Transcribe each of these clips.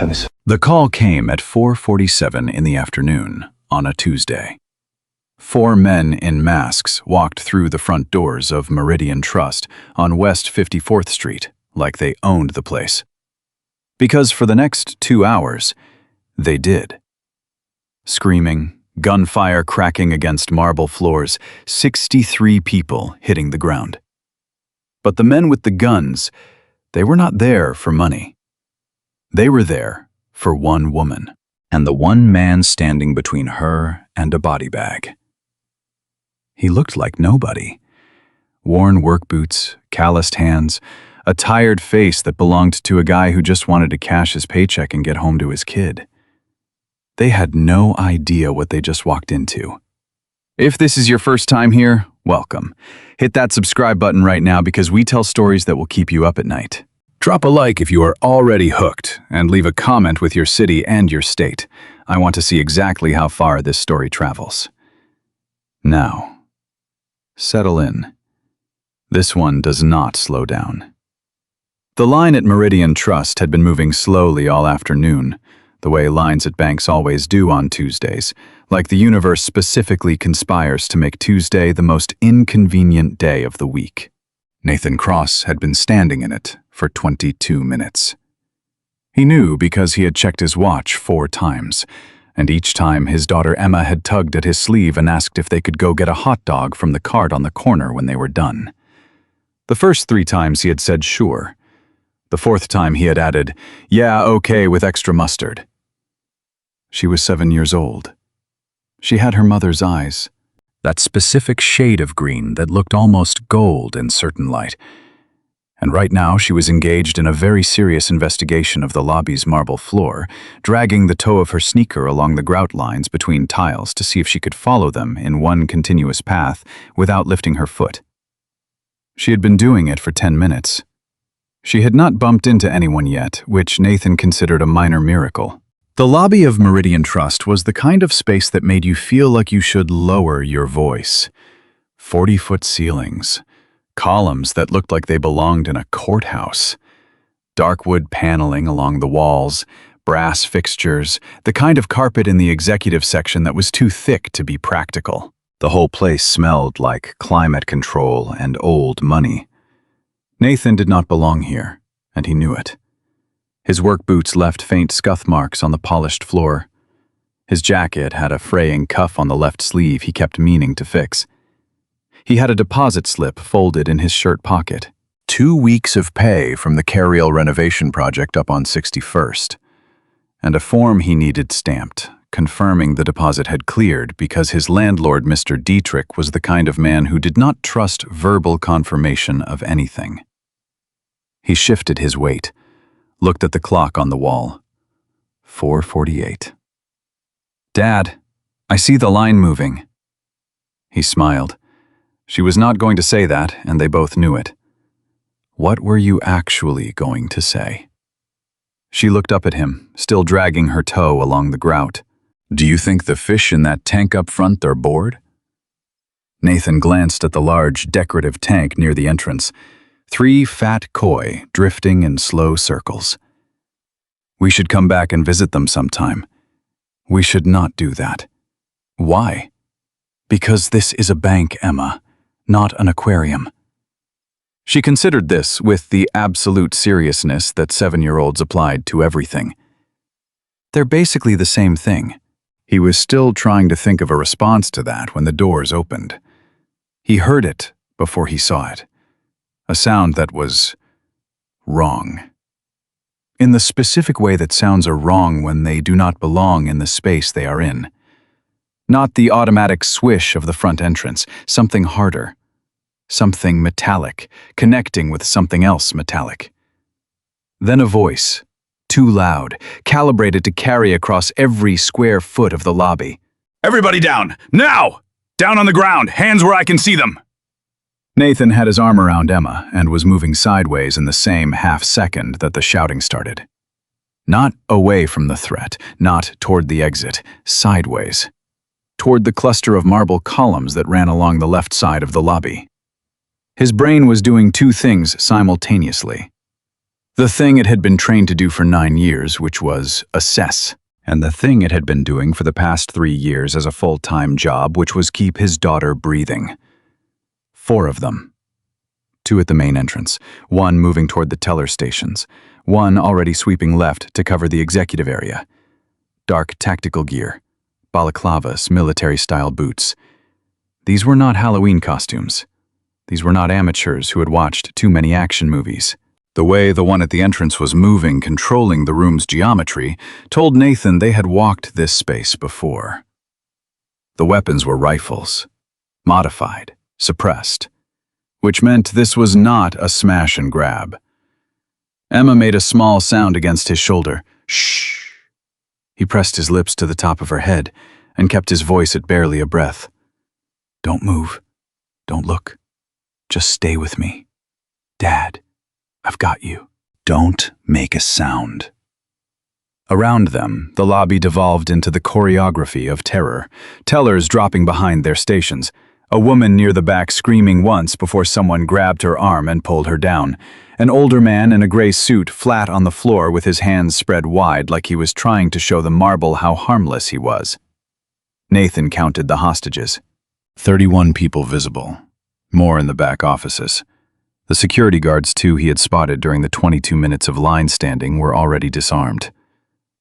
The call came at 4:47 in the afternoon on a Tuesday. 4 men in masks walked through the front doors of Meridian Trust on West 54th Street like they owned the place. Because for the next 2 hours, they did. Screaming, gunfire cracking against marble floors, 63 people hitting the ground. But the men with the guns, they were not there for money. They were there for one woman, and the one man standing between her and a body bag. He looked like nobody. Worn work boots, calloused hands, a tired face that belonged to a guy who just wanted to cash his paycheck and get home to his kid. They had no idea what they just walked into. If this is your first time here, welcome. Hit that subscribe button right now because we tell stories that will keep you up at night. Drop a like if you are already hooked, and leave a comment with your city and your state. I want to see exactly how far this story travels. Now, settle in. This one does not slow down. The line at Meridian Trust had been moving slowly all afternoon, the way lines at banks always do on Tuesdays, like the universe specifically conspires to make Tuesday the most inconvenient day of the week. Nathan Cross had been standing in it for 22 minutes. He knew because he had checked his watch 4 times, and each time his daughter Emma had tugged at his sleeve and asked if they could go get a hot dog from the cart on the corner when they were done. The first 3 times he had said sure. The 4th time he had added, "Yeah, okay, with extra mustard." She was 7 years old. She had her mother's eyes, that specific shade of green that looked almost gold in certain light. And right now she was engaged in a very serious investigation of the lobby's marble floor, dragging the toe of her sneaker along the grout lines between tiles to see if she could follow them in one continuous path without lifting her foot. She had been doing it for 10 minutes. She had not bumped into anyone yet, which Nathan considered a minor miracle. The lobby of Meridian Trust was the kind of space that made you feel like you should lower your voice. 40-foot ceilings, columns that looked like they belonged in a courthouse, dark wood paneling along the walls, brass fixtures, the kind of carpet in the executive section that was too thick to be practical. The whole place smelled like climate control and old money. Nathan did not belong here, and he knew it. His work boots left faint scuff marks on the polished floor. His jacket had a fraying cuff on the left sleeve he kept meaning to fix. He had a deposit slip folded in his shirt pocket. 2 weeks of pay from the Carriel renovation project up on 61st. And a form he needed stamped, confirming the deposit had cleared because his landlord, Mr. Dietrich, was the kind of man who did not trust verbal confirmation of anything. He shifted his weight, looked at the clock on the wall. 4:48. "Dad, I see the line moving." He smiled. She was not going to say that, and they both knew it. What were you actually going to say? She looked up at him, still dragging her toe along the grout. "Do you think the fish in that tank up front are bored?" Nathan glanced at the large, decorative tank near the entrance. 3 fat koi drifting in slow circles. "We should come back and visit them sometime." "We should not do that." "Why?" "Because this is a bank, Emma, not an aquarium." She considered this with the absolute seriousness that 7-year-olds applied to everything. They're basically the same thing. He was still trying to think of a response to that when the doors opened. He heard it before he saw it. A sound that was wrong. In the specific way that sounds are wrong when they do not belong in the space they are in. Not the automatic swish of the front entrance, something harder. Something metallic, connecting with something else metallic. Then a voice, too loud, calibrated to carry across every square foot of the lobby. "Everybody down, now! Down on the ground, hands where I can see them!" Nathan had his arm around Emma and was moving sideways in the same half-second that the shouting started. Not away from the threat, not toward the exit, sideways. Toward the cluster of marble columns that ran along the left side of the lobby. His brain was doing 2 things simultaneously. The thing it had been trained to do for 9 years, which was assess. And the thing it had been doing for the past 3 years as a full-time job, which was keep his daughter breathing. 4 of them. 2 at the main entrance, 1 moving toward the teller stations, 1 already sweeping left to cover the executive area. Dark tactical gear, balaclavas, military-style boots. These were not Halloween costumes. These were not amateurs who had watched too many action movies. The way the one at the entrance was moving, controlling the room's geometry, told Nathan they had walked this space before. The weapons were rifles, modified, suppressed, which meant this was not a smash and grab. Emma made a small sound against his shoulder. Shh. He pressed his lips to the top of her head and kept his voice at barely a breath. Don't move. Don't look. Just stay with me. Dad, I've got you. Don't make a sound. Around them, the lobby devolved into the choreography of terror, tellers dropping behind their stations, a woman near the back screaming once before someone grabbed her arm and pulled her down, an older man in a gray suit flat on the floor with his hands spread wide like he was trying to show the marble how harmless he was. Nathan counted the hostages. 31 people visible, more in the back offices. The security guards, too, he had spotted during the 22 minutes of line standing were already disarmed.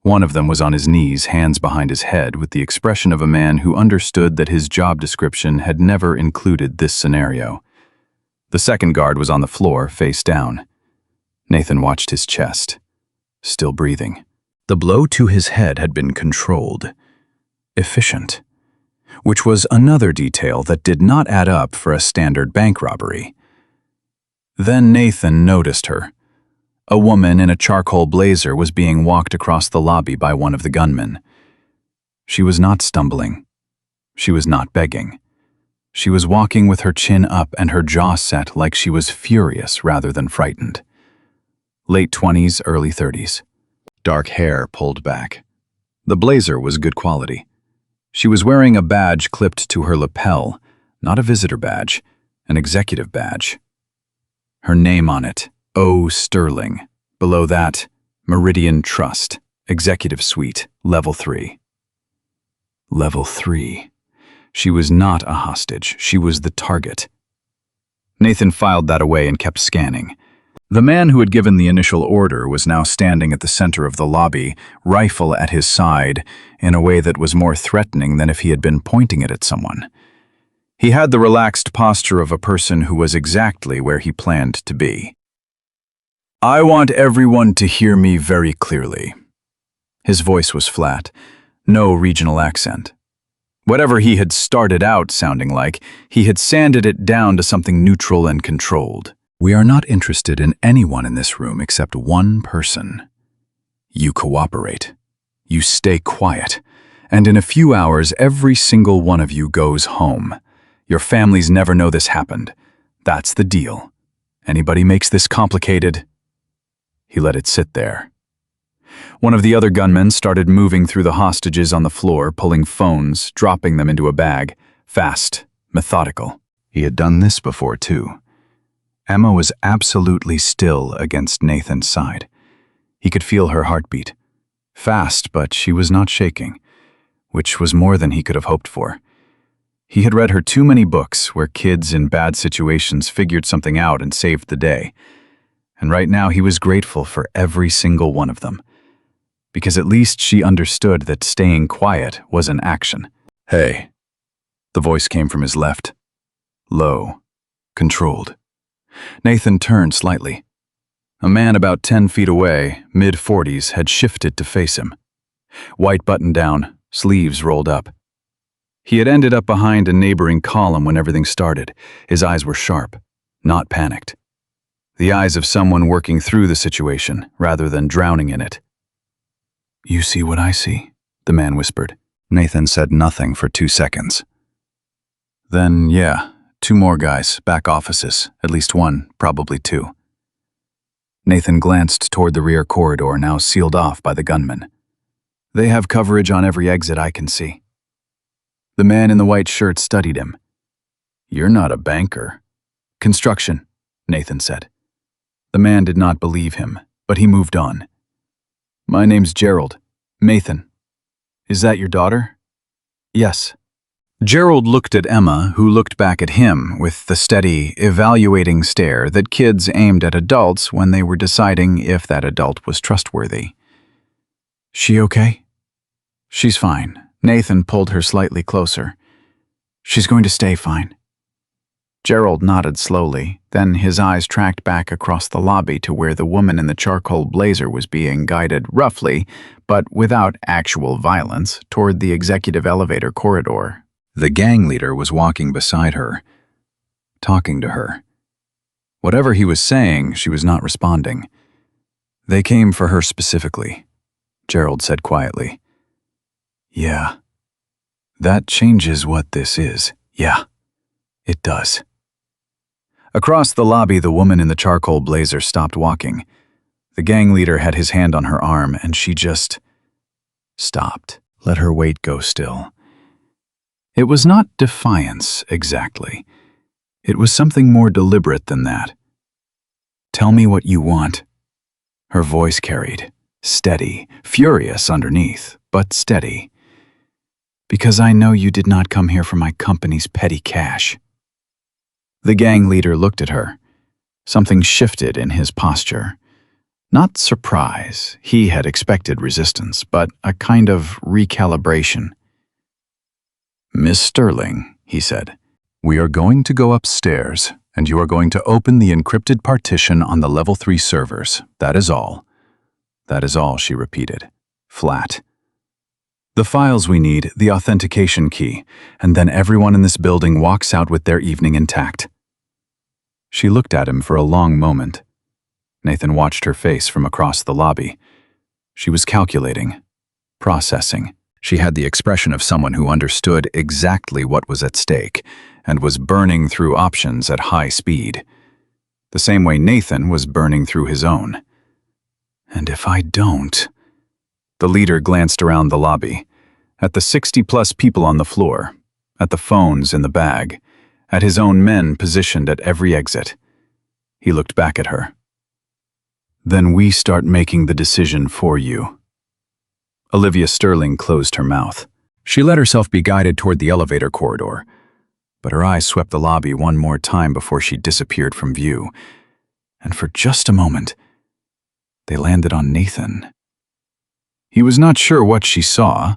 One of them was on his knees, hands behind his head, with the expression of a man who understood that his job description had never included this scenario. The second guard was on the floor, face down. Nathan watched his chest, still breathing. The blow to his head had been controlled, efficient, which was another detail that did not add up for a standard bank robbery. Then Nathan noticed her. A woman in a charcoal blazer was being walked across the lobby by one of the gunmen. She was not stumbling. She was not begging. She was walking with her chin up and her jaw set like she was furious rather than frightened. Late 20s, early 30s. Dark hair pulled back. The blazer was good quality. She was wearing a badge clipped to her lapel, not a visitor badge, an executive badge. Her name on it, O. Sterling. Below that, Meridian Trust, Executive Suite, Level 3. Level 3. She was not a hostage, she was the target. Nathan filed that away and kept scanning. The man who had given the initial order was now standing at the center of the lobby, rifle at his side, in a way that was more threatening than if he had been pointing it at someone. He had the relaxed posture of a person who was exactly where he planned to be. I want everyone to hear me very clearly. His voice was flat, no regional accent. Whatever he had started out sounding like, he had sanded it down to something neutral and controlled. We are not interested in anyone in this room except one person. You cooperate. You stay quiet. And in a few hours, every single one of you goes home. Your families never know this happened. That's the deal. Anybody makes this complicated? He let it sit there. One of the other gunmen started moving through the hostages on the floor, pulling phones, dropping them into a bag. Fast, methodical. He had done this before, too. Emma was absolutely still against Nathan's side. He could feel her heartbeat. Fast, but she was not shaking, which was more than he could have hoped for. He had read her too many books where kids in bad situations figured something out and saved the day. And right now he was grateful for every single one of them. Because at least she understood that staying quiet was an action. Hey. The voice came from his left. Low. Controlled. Nathan turned slightly. A man about 10 feet away, mid-40s, had shifted to face him. White button down, sleeves rolled up. He had ended up behind a neighboring column when everything started. His eyes were sharp, not panicked. The eyes of someone working through the situation, rather than drowning in it. You see what I see? The man whispered. Nathan said nothing for 2 seconds. Then, yeah, 2 more guys, back offices, at least 1, probably 2. Nathan glanced toward the rear corridor, now sealed off by the gunmen. They have coverage on every exit I can see. The man in the white shirt studied him. You're not a banker. Construction, Nathan said. The man did not believe him, but he moved on. "My name's Gerald. Nathan. Is that your daughter?" "Yes." Gerald looked at Emma, who looked back at him with the steady, evaluating stare that kids aimed at adults when they were deciding if that adult was trustworthy. "She okay?" "She's fine." Nathan pulled her slightly closer. "She's going to stay fine." Gerald nodded slowly, then his eyes tracked back across the lobby to where the woman in the charcoal blazer was being guided roughly, but without actual violence, toward the executive elevator corridor. The gang leader was walking beside her, talking to her. Whatever he was saying, she was not responding. "They came for her specifically," Gerald said quietly. "Yeah. That changes what this is. Yeah, it does." Across the lobby, the woman in the charcoal blazer stopped walking. The gang leader had his hand on her arm, and she just stopped, let her weight go still. It was not defiance, exactly. It was something more deliberate than that. "Tell me what you want." Her voice carried, steady, furious underneath, but steady. "Because I know you did not come here for my company's petty cash." The gang leader looked at her. Something shifted in his posture. Not surprise, he had expected resistance, but a kind of recalibration. "Miss Sterling," he said, "we are going to go upstairs, and you are going to open the encrypted partition on the level 3 servers. That is all." "That is all," she repeated, flat. "The files we need, the authentication key, and then everyone in this building walks out with their evening intact." She looked at him for a long moment. Nathan watched her face from across the lobby. She was calculating, processing. She had the expression of someone who understood exactly what was at stake and was burning through options at high speed, the same way Nathan was burning through his own. "And if I don't..." The leader glanced around the lobby, at the 60-plus people on the floor, at the phones in the bag, at his own men positioned at every exit. He looked back at her. "Then we start making the decision for you." Olivia Sterling closed her mouth. She let herself be guided toward the elevator corridor, but her eyes swept the lobby one more time before she disappeared from view. And for just a moment, they landed on Nathan. He was not sure what she saw.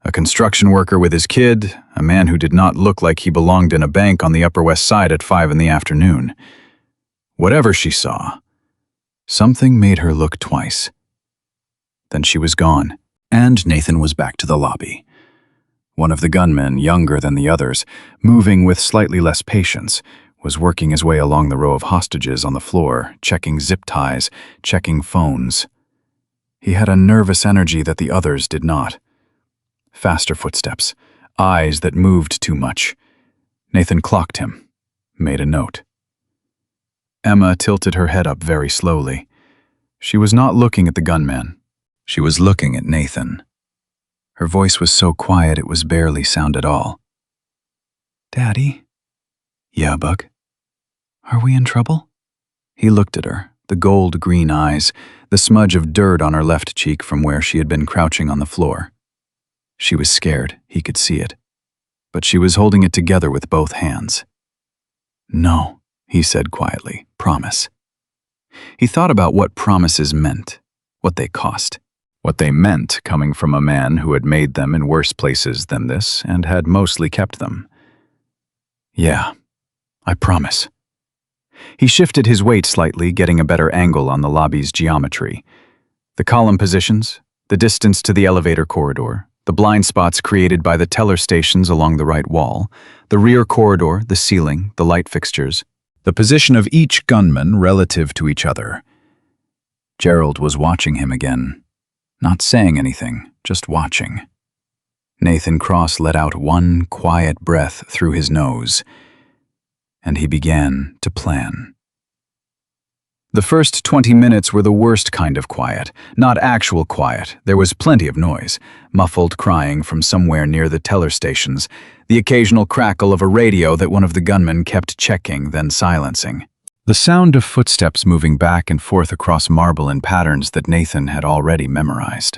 A construction worker with his kid, a man who did not look like he belonged in a bank on the Upper West Side at 5 in the afternoon. Whatever she saw, something made her look twice. Then she was gone, and Nathan was back to the lobby. One of the gunmen, younger than the others, moving with slightly less patience, was working his way along the row of hostages on the floor, checking zip ties, checking phones. He had a nervous energy that the others did not. Faster footsteps, eyes that moved too much. Nathan clocked him, made a note. Emma tilted her head up very slowly. She was not looking at the gunman. She was looking at Nathan. Her voice was so quiet it was barely sound at all. "Daddy?" "Yeah, Buck?" "Are we in trouble?" He looked at her, the gold-green eyes, the smudge of dirt on her left cheek from where she had been crouching on the floor. She was scared, he could see it, but she was holding it together with both hands. "No," he said quietly, "promise." He thought about what promises meant, what they cost, what they meant coming from a man who had made them in worse places than this and had mostly kept them. "Yeah, I promise." He shifted his weight slightly, getting a better angle on the lobby's geometry. The column positions, the distance to the elevator corridor, the blind spots created by the teller stations along the right wall, the rear corridor, the ceiling, the light fixtures, the position of each gunman relative to each other. Gerald was watching him again, not saying anything, just watching. Nathan Cross let out one quiet breath through his nose, and he began to plan. The first 20 minutes were the worst kind of quiet, not actual quiet. There was plenty of noise, muffled crying from somewhere near the teller stations, the occasional crackle of a radio that one of the gunmen kept checking, then silencing. The sound of footsteps moving back and forth across marble in patterns that Nathan had already memorized.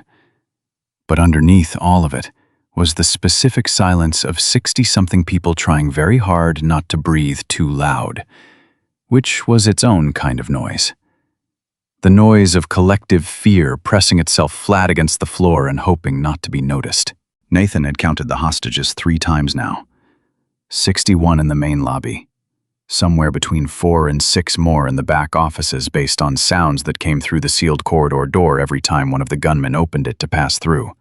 But underneath all of it was the specific silence of 60-something people trying very hard not to breathe too loud, which was its own kind of noise. The noise of collective fear pressing itself flat against the floor and hoping not to be noticed. Nathan had counted the hostages 3 times now. 61 in the main lobby. Somewhere between 4 and 6 more in the back offices based on sounds that came through the sealed corridor door every time one of the gunmen opened it to pass through.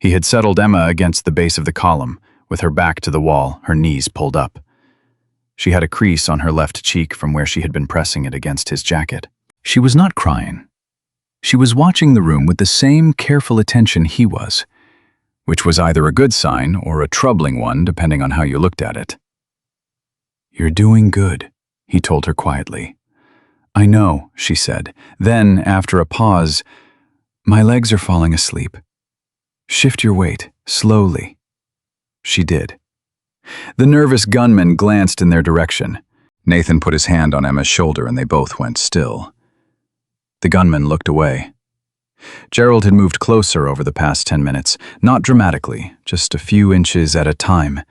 He had settled Emma against the base of the column, with her back to the wall, her knees pulled up. She had a crease on her left cheek from where she had been pressing it against his jacket. She was not crying. She was watching the room with the same careful attention he was, which was either a good sign or a troubling one depending on how you looked at it. "You're doing good," he told her quietly. "I know," she said. Then, after a pause, "My legs are falling asleep. Shift your weight, slowly." She did. The nervous gunman glanced in their direction. Nathan put his hand on Emma's shoulder and they both went still. The gunman looked away. Gerald had moved closer over the past 10 minutes, not dramatically, just a few inches at a time,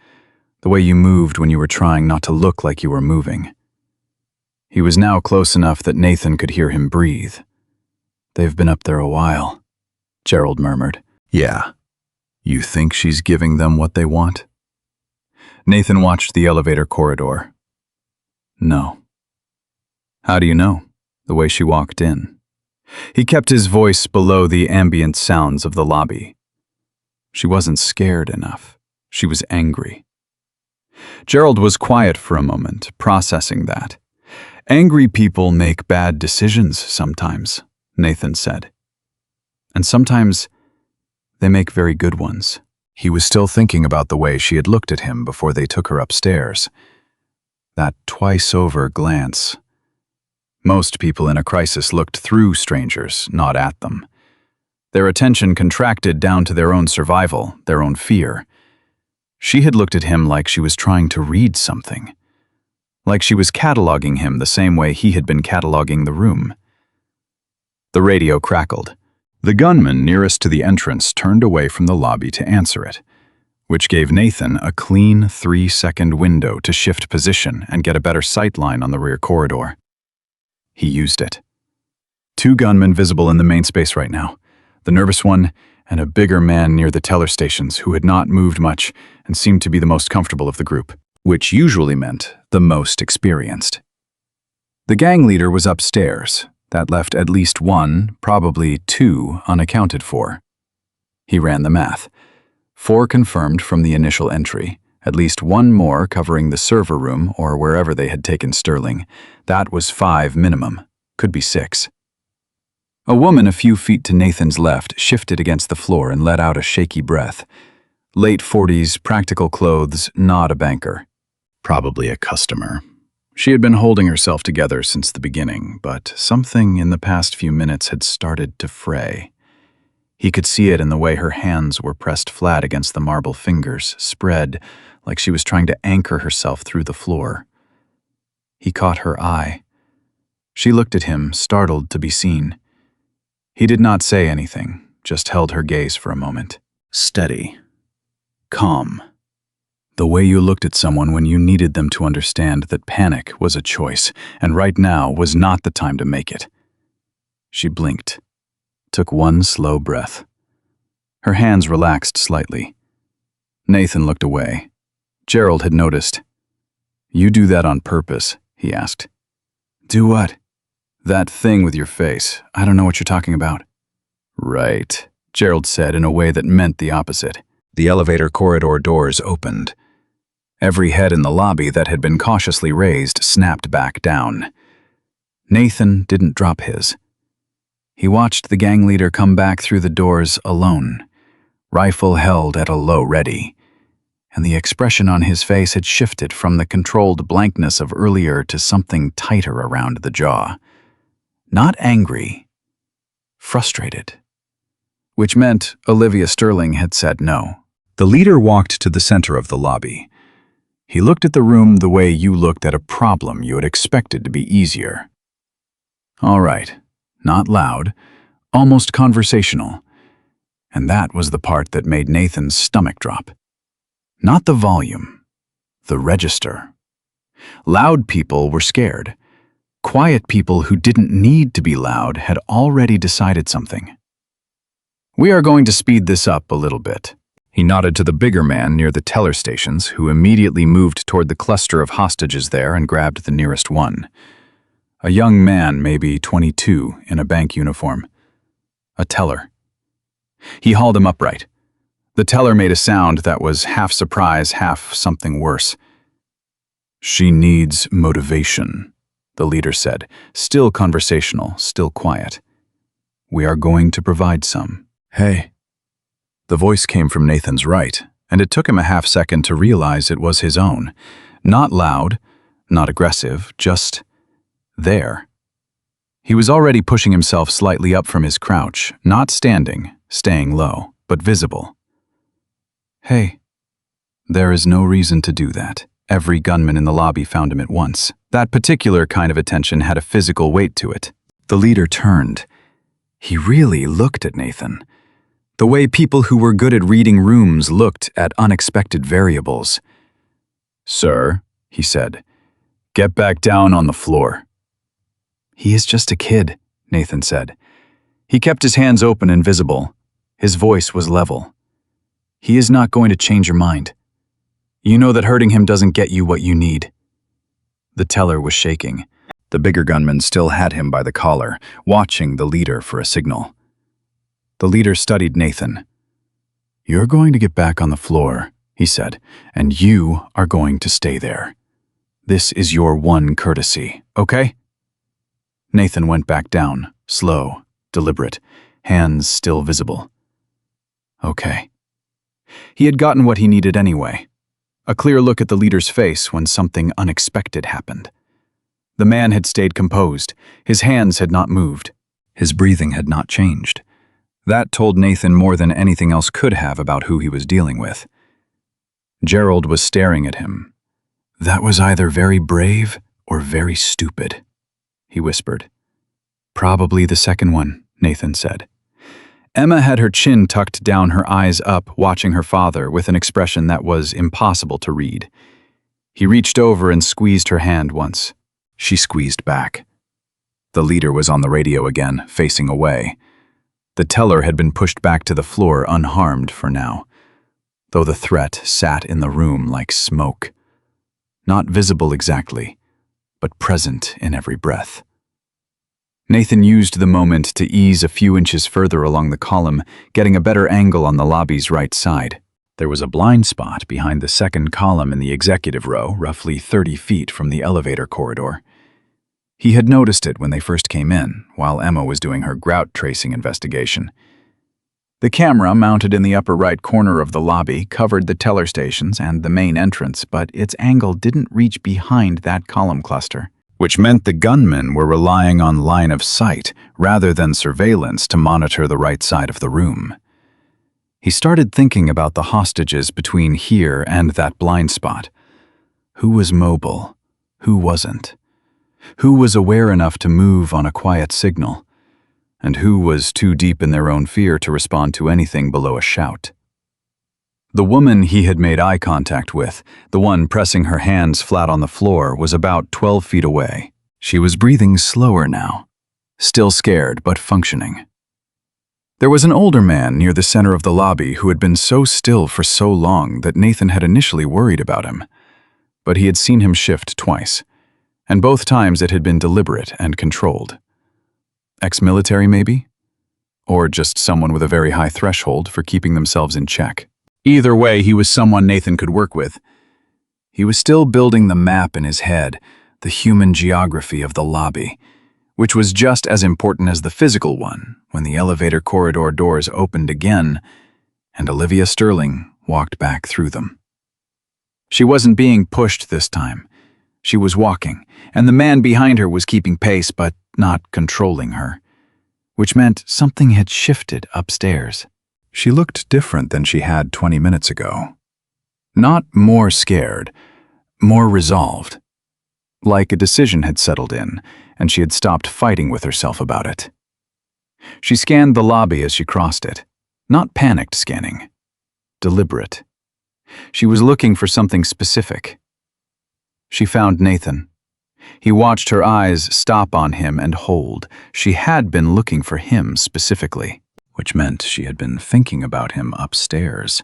the way you moved when you were trying not to look like you were moving. He was now close enough that Nathan could hear him breathe. "They've been up there a while," Gerald murmured. "Yeah. You think she's giving them what they want?" Nathan watched the elevator corridor. "No." "How do you know?" The way she walked in. He kept his voice below the ambient sounds of the lobby. "She wasn't scared enough. She was angry." Gerald was quiet for a moment, processing that. "Angry people make bad decisions sometimes," Nathan said. "And sometimes they make very good ones." He was still thinking about the way she had looked at him before they took her upstairs. That twice-over glance. Most people in a crisis looked through strangers, not at them. Their attention contracted down to their own survival, their own fear. She had looked at him like she was trying to read something. Like she was cataloging him the same way he had been cataloging the room. The radio crackled. The gunman nearest to the entrance turned away from the lobby to answer it, which gave Nathan a clean 3-second window to shift position and get a better sight line on the rear corridor. He used it. 2 gunmen visible in the main space right now. The nervous one and a bigger man near the teller stations who had not moved much and seemed to be the most comfortable of the group, which usually meant the most experienced. The gang leader was upstairs. That left at least 1, probably 2, unaccounted for. He ran the math. 4 confirmed from the initial entry, at least 1 more covering the server room or wherever they had taken Sterling. That was 5 minimum, could be 6. A woman a few feet to Nathan's left shifted against the floor and let out a shaky breath. Late 40s, practical clothes, not a banker. Probably a customer. She had been holding herself together since the beginning, but something in the past few minutes had started to fray. He could see it in the way her hands were pressed flat against the marble fingers, spread, like she was trying to anchor herself through the floor. He caught her eye. She looked at him, startled to be seen. He did not say anything, just held her gaze for a moment. Steady. Calm. The way you looked at someone when you needed them to understand that panic was a choice, and right now was not the time to make it. She blinked, took 1 slow breath. Her hands relaxed slightly. Nathan looked away. Gerald had noticed. "You do that on purpose?" he asked. "Do what?" "That thing with your face. I don't know what you're talking about." "Right," Gerald said in a way that meant the opposite. The elevator corridor doors opened. Every head in the lobby that had been cautiously raised snapped back down. Nathan didn't drop his. He watched the gang leader come back through the doors alone, rifle held at a low ready, and the expression on his face had shifted from the controlled blankness of earlier to something tighter around the jaw. Not angry, frustrated. Which meant Olivia Sterling had said no. The leader walked to the center of the lobby. He looked at the room the way you looked at a problem you had expected to be easier. All right, not loud, almost conversational. And that was the part that made Nathan's stomach drop. Not the volume, the register. Loud people were scared. Quiet people who didn't need to be loud had already decided something. We are going to speed this up a little bit. He nodded to the bigger man near the teller stations, who immediately moved toward the cluster of hostages there and grabbed the nearest one. A young man, maybe 22, in a bank uniform. A teller. He hauled him upright. The teller made a sound that was half surprise, half something worse. "She needs motivation," the leader said, still conversational, still quiet. "We are going to provide some." "Hey." The voice came from Nathan's right, and it took him a half-second to realize it was his own. Not loud, not aggressive, just there. He was already pushing himself slightly up from his crouch, not standing, staying low, but visible. "Hey." There is no reason to do that. Every gunman in the lobby found him at once. That particular kind of attention had a physical weight to it. The leader turned. He really looked at Nathan. The way people who were good at reading rooms looked at unexpected variables. "Sir," he said, "get back down on the floor." "He is just a kid," Nathan said. He kept his hands open and visible. His voice was level. "He is not going to change your mind. You know that hurting him doesn't get you what you need." The teller was shaking. The bigger gunman still had him by the collar, watching the leader for a signal. The leader studied Nathan. "You're going to get back on the floor," he said, "and you are going to stay there. This is your one courtesy, okay?" Nathan went back down, slow, deliberate, hands still visible. Okay. He had gotten what he needed anyway. A clear look at the leader's face when something unexpected happened. The man had stayed composed. His hands had not moved. His breathing had not changed. That told Nathan more than anything else could have about who he was dealing with. Gerald was staring at him. "That was either very brave or very stupid," he whispered. "Probably the second one," Nathan said. Emma had her chin tucked down, her eyes up, watching her father with an expression that was impossible to read. He reached over and squeezed her hand once. She squeezed back. The leader was on the radio again, facing away. The teller had been pushed back to the floor unharmed for now, though the threat sat in the room like smoke. Not visible exactly, but present in every breath. Nathan used the moment to ease a few inches further along the column, getting a better angle on the lobby's right side. There was a blind spot behind the second column in the executive row, roughly 30 feet from the elevator corridor. He had noticed it when they first came in, while Emma was doing her grout tracing investigation. The camera, mounted in the upper right corner of the lobby, covered the teller stations and the main entrance, but its angle didn't reach behind that column cluster, which meant the gunmen were relying on line of sight rather than surveillance to monitor the right side of the room. He started thinking about the hostages between here and that blind spot. Who was mobile? Who wasn't? Who was aware enough to move on a quiet signal? And who was too deep in their own fear to respond to anything below a shout? The woman he had made eye contact with, the one pressing her hands flat on the floor, was about 12 feet away. She was breathing slower now, still scared but functioning. There was an older man near the center of the lobby who had been so still for so long that Nathan had initially worried about him. But he had seen him shift twice, and both times it had been deliberate and controlled. Ex-military, maybe? Or just someone with a very high threshold for keeping themselves in check. Either way, he was someone Nathan could work with. He was still building the map in his head, the human geography of the lobby, which was just as important as the physical one when the elevator corridor doors opened again and Olivia Sterling walked back through them. She wasn't being pushed this time. She was walking, and the man behind her was keeping pace but not controlling her, which meant something had shifted upstairs. She looked different than she had 20 minutes ago. Not more scared, more resolved. Like a decision had settled in, and she had stopped fighting with herself about it. She scanned the lobby as she crossed it. Not panicked scanning. Deliberate. She was looking for something specific. She found Nathan. He watched her eyes stop on him and hold. She had been looking for him specifically, which meant she had been thinking about him upstairs.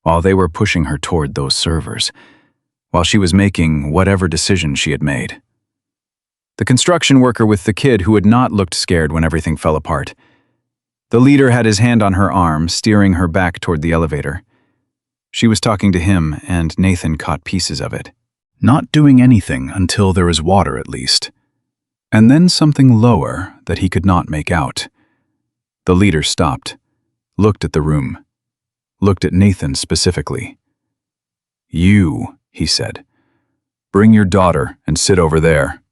While they were pushing her toward those servers, while she was making whatever decision she had made. The construction worker with the kid who had not looked scared when everything fell apart. The leader had his hand on her arm, steering her back toward the elevator. She was talking to him, and Nathan caught pieces of it. Not doing anything until there was water at least. And then something lower that he could not make out. The leader stopped, looked at the room, looked at Nathan specifically. "You," he said, "bring your daughter and sit over there."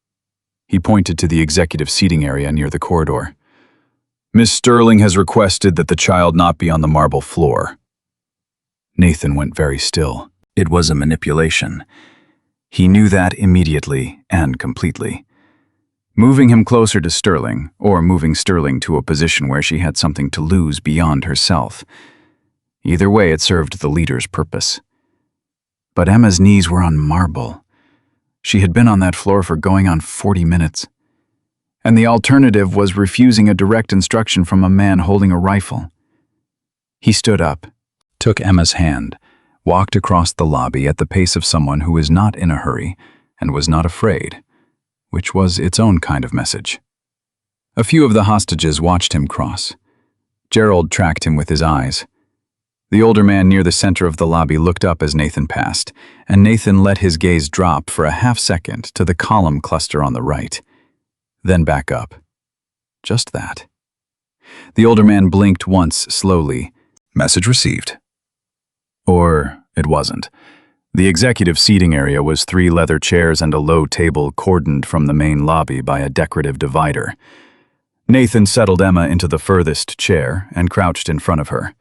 He pointed to the executive seating area near the corridor. "Miss Sterling has requested that the child not be on the marble floor." Nathan went very still. It was a manipulation. He knew that immediately and completely. Moving him closer to Sterling, or moving Sterling to a position where she had something to lose beyond herself. Either way, it served the leader's purpose. But Emma's knees were on marble. She had been on that floor for going on 40 minutes. And the alternative was refusing a direct instruction from a man holding a rifle. He stood up, took Emma's hand, walked across the lobby at the pace of someone who was not in a hurry and was not afraid, which was its own kind of message. A few of the hostages watched him cross. Gerald tracked him with his eyes. The older man near the center of the lobby looked up as Nathan passed, and Nathan let his gaze drop for a half-second to the column cluster on the right, then back up. Just that. The older man blinked once slowly. Message received. Or it wasn't. The executive seating area was 3 leather chairs and a low table cordoned from the main lobby by a decorative divider. Nathan settled Emma into the furthest chair and crouched in front of her.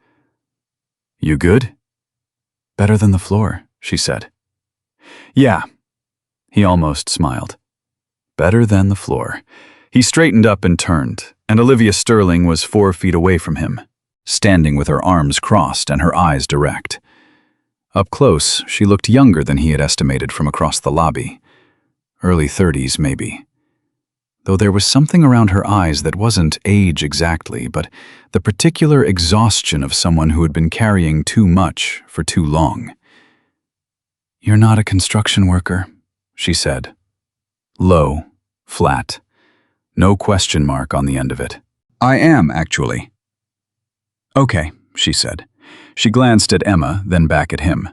"You good?" "Better than the floor," she said. "Yeah." He almost smiled. Better than the floor. He straightened up and turned, and Olivia Sterling was 4 feet away from him, standing with her arms crossed and her eyes direct. Up close, she looked younger than he had estimated from across the lobby. Early 30s, maybe. Though there was something around her eyes that wasn't age exactly, but the particular exhaustion of someone who had been carrying too much for too long. "You're not a construction worker," she said. Low, flat, no question mark on the end of it. "I am, actually." "Okay," she said. She glanced at Emma, then back at him.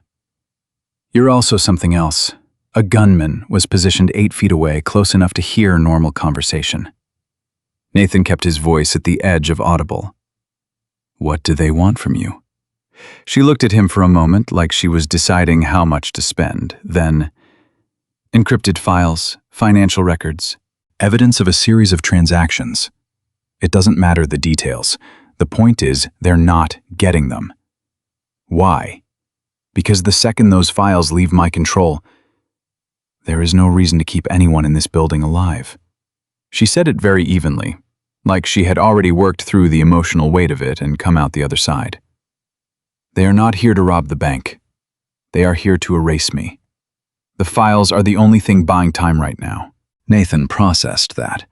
"You're also something else." A gunman was positioned 8 feet away, close enough to hear normal conversation. Nathan kept his voice at the edge of audible. "What do they want from you?" She looked at him for a moment like she was deciding how much to spend, then, "Encrypted files, financial records, evidence of a series of transactions. It doesn't matter the details. The point is, they're not getting them." "Why?" "Because the second those files leave my control, there is no reason to keep anyone in this building alive." She said it very evenly, like she had already worked through the emotional weight of it and come out the other side. "They are not here to rob the bank. They are here to erase me. The files are the only thing buying time right now." Nathan processed that.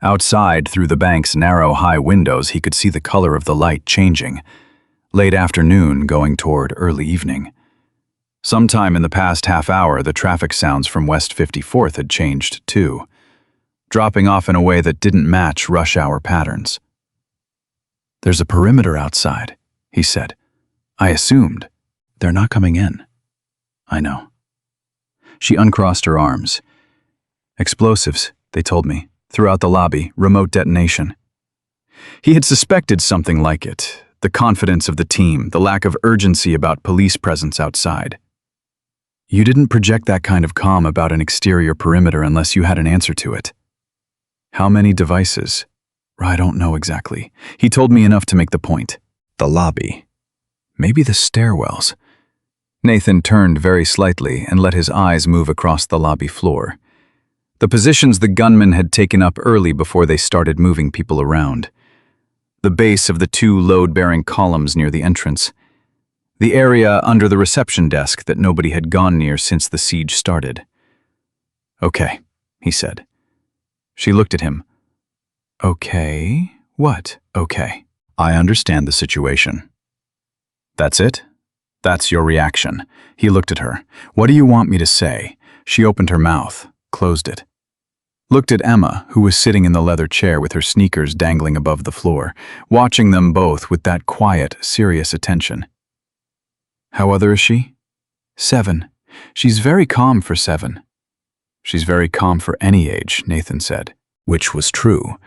Outside, through the bank's narrow, high windows, he could see the color of the light changing. Late afternoon going toward early evening. Sometime in the past half hour, the traffic sounds from West 54th had changed too, dropping off in a way that didn't match rush hour patterns. "There's a perimeter outside," he said. "I assumed. They're not coming in." "I know." She uncrossed her arms. "Explosives, they told me, throughout the lobby, remote detonation." He had suspected something like it, the confidence of the team, the lack of urgency about police presence outside. "You didn't project that kind of calm about an exterior perimeter unless you had an answer to it." "How many devices?" "I don't know exactly. He told me enough to make the point." "The lobby. Maybe the stairwells." Nathan turned very slightly and let his eyes move across the lobby floor. The positions the gunmen had taken up early before they started moving people around. The base of the two load-bearing columns near the entrance. The area under the reception desk that nobody had gone near since the siege started. "Okay," he said. She looked at him. "Okay? What okay?" "I understand the situation." "That's it? That's your reaction?" He looked at her. "What do you want me to say?" She opened her mouth, closed it. Looked at Emma, who was sitting in the leather chair with her sneakers dangling above the floor, watching them both with that quiet, serious attention. "How other is she?" "7. She's very calm for 7. "She's very calm for any age," Nathan said, which was true,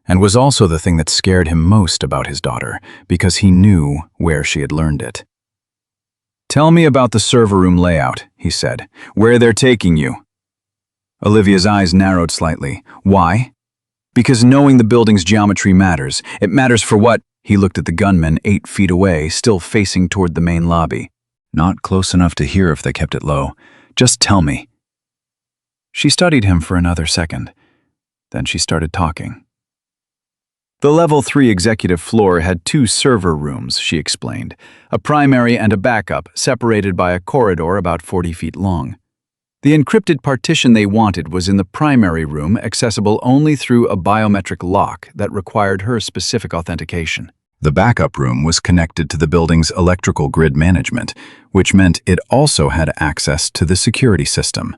and was also the thing that scared him most about his daughter, because he knew where she had learned it. "Tell me about the server room layout," he said, "where they're taking you." Olivia's eyes narrowed slightly. "Why?" "Because knowing the building's geometry matters. It matters for what?" He looked at the gunman 8 feet away, still facing toward the main lobby. "Not close enough to hear if they kept it low. Just tell me." She studied him for another second. Then she started talking. The level 3 executive floor had 2 server rooms, she explained, a primary and a backup, separated by a corridor about 40 feet long. The encrypted partition they wanted was in the primary room, accessible only through a biometric lock that required her specific authentication. The backup room was connected to the building's electrical grid management, which meant it also had access to the security system.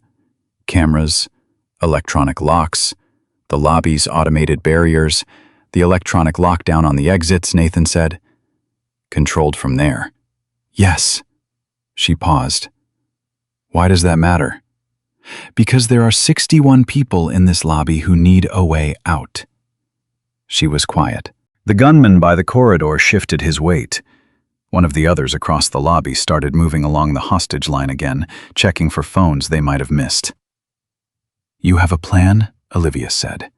Cameras, electronic locks, the lobby's automated barriers, the electronic lockdown on the exits, Nathan said. Controlled from there. "Yes." She paused. "Why does that matter?" "Because there are 61 people in this lobby who need a way out." She was quiet. The gunman by the corridor shifted his weight. One of the others across the lobby started moving along the hostage line again, checking for phones they might have missed. "You have a plan?" Olivia said.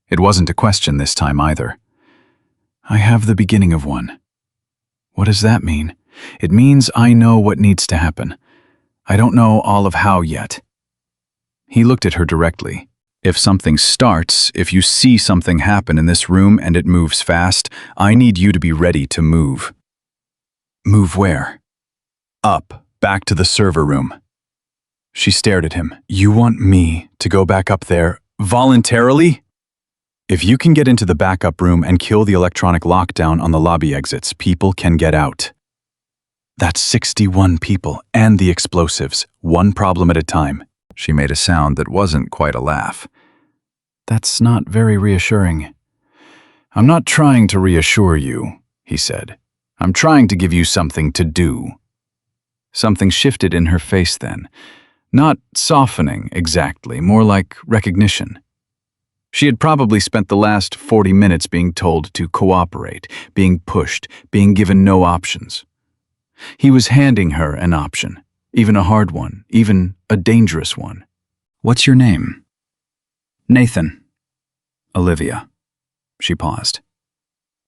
It wasn't a question this time either. "I have the beginning of one." "What does that mean?" "It means I know what needs to happen. I don't know all of how yet." He looked at her directly. "If something starts, if you see something happen in this room and it moves fast, I need you to be ready to move." "Move where?" "Up, back to the server room." She stared at him. "You want me to go back up there, voluntarily?" "If you can get into the backup room and kill the electronic lockdown on the lobby exits, people can get out." "That's 61 people and the explosives, one problem at a time." She made a sound that wasn't quite a laugh. "That's not very reassuring." "I'm not trying to reassure you," he said. "I'm trying to give you something to do." Something shifted in her face then. Not softening exactly, more like recognition. She had probably spent the last 40 minutes being told to cooperate, being pushed, being given no options. He was handing her an option, even a hard one, even a dangerous one. "What's your name?" "Nathan." "Olivia." She paused.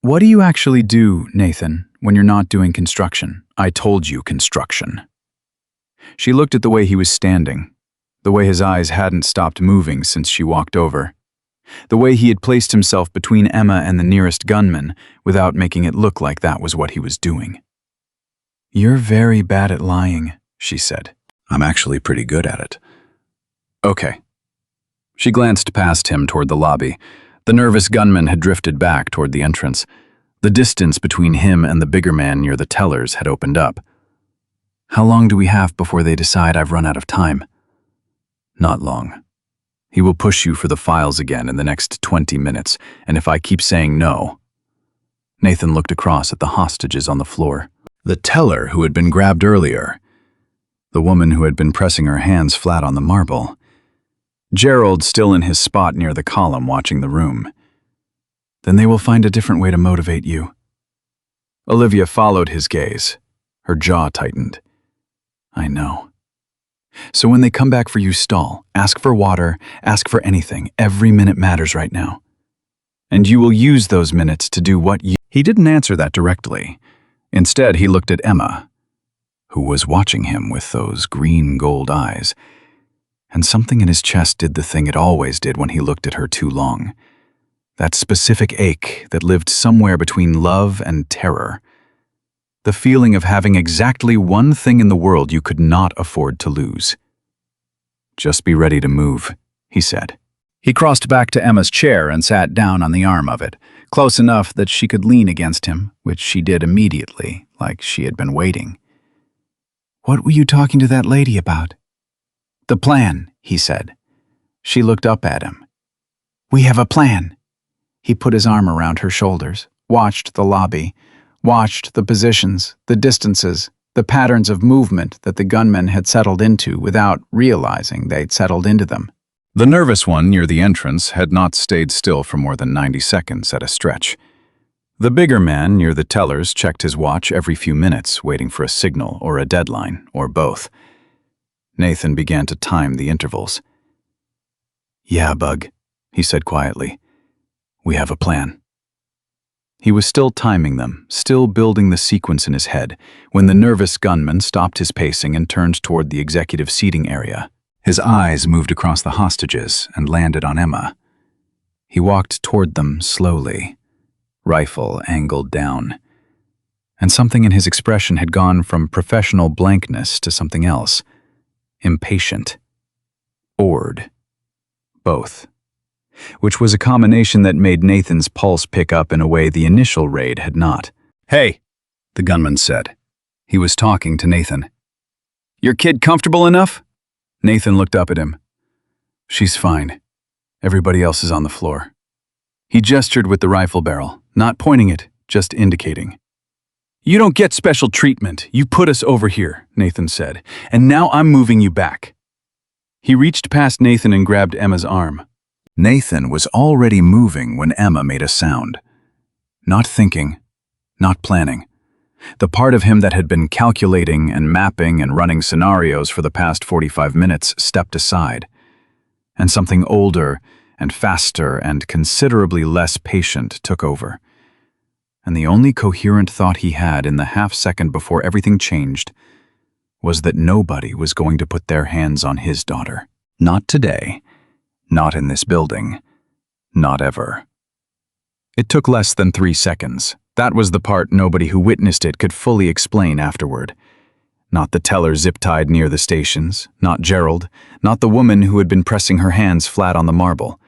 "What do you actually do, Nathan, when you're not doing construction?" "I told you construction." She looked at the way he was standing, the way his eyes hadn't stopped moving since she walked over, the way he had placed himself between Emma and the nearest gunman without making it look like that was what he was doing. "You're very bad at lying," she said. "I'm actually pretty good at it." "Okay." She glanced past him toward the lobby. The nervous gunman had drifted back toward the entrance. The distance between him and the bigger man near the tellers had opened up. "How long do we have before they decide I've run out of time?" "Not long. He will push you for the files again in the next 20 minutes, and if I keep saying no..." Nathan looked across at the hostages on the floor. The teller who had been grabbed earlier. The woman who had been pressing her hands flat on the marble. Gerald still in his spot near the column watching the room. "Then they will find a different way to motivate you." Olivia followed his gaze. Her jaw tightened. "I know." "So when they come back for you, stall. Ask for water, ask for anything. Every minute matters right now. And you will use those minutes to do what you..." He didn't answer that directly. Instead, he looked at Emma, who was watching him with those green-gold eyes, and something in his chest did the thing it always did when he looked at her too long. That specific ache that lived somewhere between love and terror. The feeling of having exactly one thing in the world you could not afford to lose. "Just be ready to move," he said. He crossed back to Emma's chair and sat down on the arm of it, close enough that she could lean against him, which she did immediately, like she had been waiting. "What were you talking to that lady about?" "The plan," he said. She looked up at him. "We have a plan." He put his arm around her shoulders, watched the lobby, watched the positions, the distances, the patterns of movement that the gunmen had settled into without realizing they'd settled into them. The nervous one near the entrance had not stayed still for more than 90 seconds at a stretch. The bigger man near the tellers checked his watch every few minutes, waiting for a signal or a deadline, or both. Nathan began to time the intervals. "Yeah, Bug," he said quietly. "We have a plan." He was still timing them, still building the sequence in his head, when the nervous gunman stopped his pacing and turned toward the executive seating area. His eyes moved across the hostages and landed on Emma. He walked toward them slowly, rifle angled down. And something in his expression had gone from professional blankness to something else. Impatient. Bored. Both. Which was a combination that made Nathan's pulse pick up in a way the initial raid had not. "Hey," the gunman said. He was talking to Nathan. "Your kid comfortable enough?" Nathan looked up at him. "She's fine. Everybody else is on the floor." He gestured with the rifle barrel, not pointing it, just indicating. "You don't get special treatment. You put us over here," Nathan said, "and now I'm moving you back." He reached past Nathan and grabbed Emma's arm. Nathan was already moving when Emma made a sound. Not thinking, not planning. The part of him that had been calculating and mapping and running scenarios for the past 45 minutes stepped aside. And something older and faster and considerably less patient took over. And the only coherent thought he had in the half-second before everything changed was that nobody was going to put their hands on his daughter. Not today. Not in this building. Not ever. It took less than 3 seconds. That was the part nobody who witnessed it could fully explain afterward. Not the teller zip-tied near the stations, not Gerald, not the woman who had been pressing her hands flat on the marble.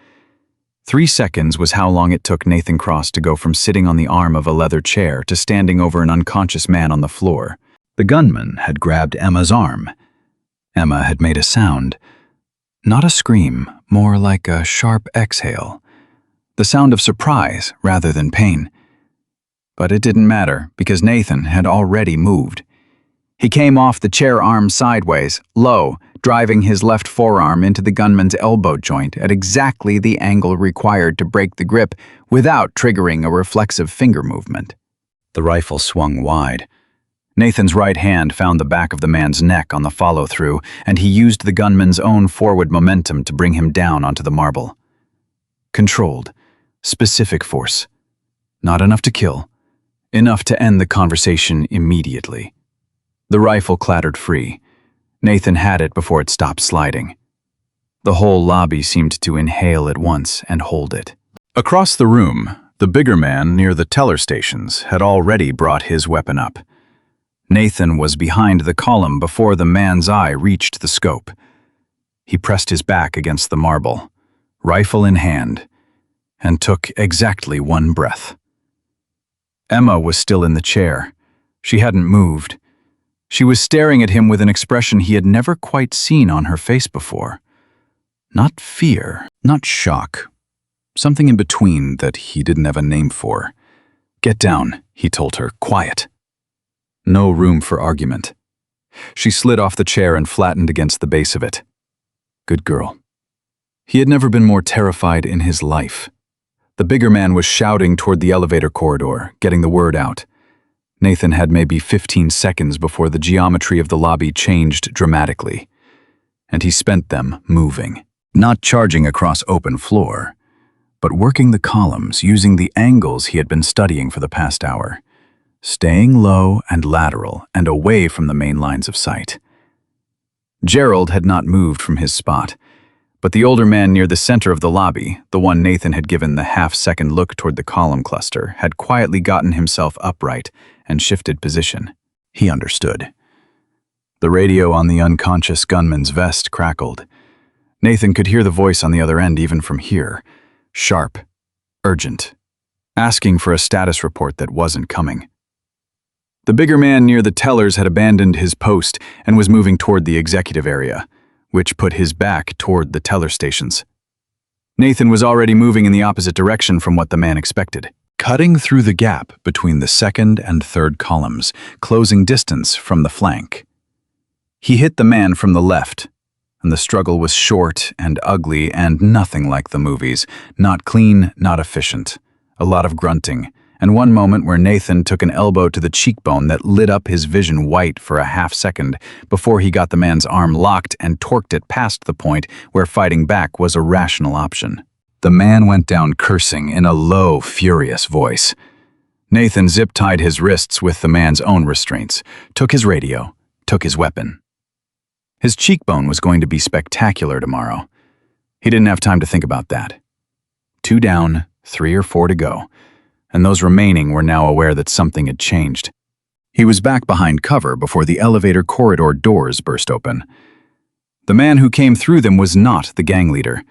3 seconds was how long it took Nathan Cross to go from sitting on the arm of a leather chair to standing over an unconscious man on the floor. The gunman had grabbed Emma's arm. Emma had made a sound. Not a scream, more like a sharp exhale. The sound of surprise rather than pain. But it didn't matter, because Nathan had already moved. He came off the chair arm sideways, low, driving his left forearm into the gunman's elbow joint at exactly the angle required to break the grip without triggering a reflexive finger movement. The rifle swung wide. Nathan's right hand found the back of the man's neck on the follow-through, and he used the gunman's own forward momentum to bring him down onto the marble. Controlled, specific force. Not enough to kill. Enough to end the conversation immediately. The rifle clattered free. Nathan had it before it stopped sliding. The whole lobby seemed to inhale at once and hold it. Across the room, the bigger man near the teller stations had already brought his weapon up. Nathan was behind the column before the man's eye reached the scope. He pressed his back against the marble, rifle in hand, and took exactly one breath. Emma was still in the chair. She hadn't moved. She was staring at him with an expression he had never quite seen on her face before. Not fear, not shock. Something in between that he didn't have a name for. "Get down," he told her, quiet. No room for argument. She slid off the chair and flattened against the base of it. Good girl. He had never been more terrified in his life. The bigger man was shouting toward the elevator corridor, getting the word out. Nathan had maybe 15 seconds before the geometry of the lobby changed dramatically. And he spent them moving. Not charging across open floor, but working the columns using the angles he had been studying for the past hour. staying low and lateral and away from the main lines of sight. Gerald had not moved from his spot, but the older man near the center of the lobby, the one Nathan had given the half-second look toward the column cluster, had quietly gotten himself upright and shifted position. He understood. The radio on the unconscious gunman's vest crackled. Nathan could hear the voice on the other end even from here, sharp, urgent, asking for a status report that wasn't coming. The bigger man near the tellers had abandoned his post and was moving toward the executive area, which put his back toward the teller stations. Nathan was already moving in the opposite direction from what the man expected, cutting through the gap between the second and third columns, closing distance from the flank. He hit the man from the left, and the struggle was short and ugly and nothing like the movies, not clean, not efficient. A lot of grunting, and one moment where Nathan took an elbow to the cheekbone that lit up his vision white for a half-second before he got the man's arm locked and torqued it past the point where fighting back was a rational option. The man went down cursing in a low, furious voice. Nathan zip-tied his wrists with the man's own restraints, took his radio, took his weapon. His cheekbone was going to be spectacular tomorrow. He didn't have time to think about that. 2 down, 3 or 4 to go, and those remaining were now aware that something had changed. He was back behind cover before the elevator corridor doors burst open. The man who came through them was not the gang leader.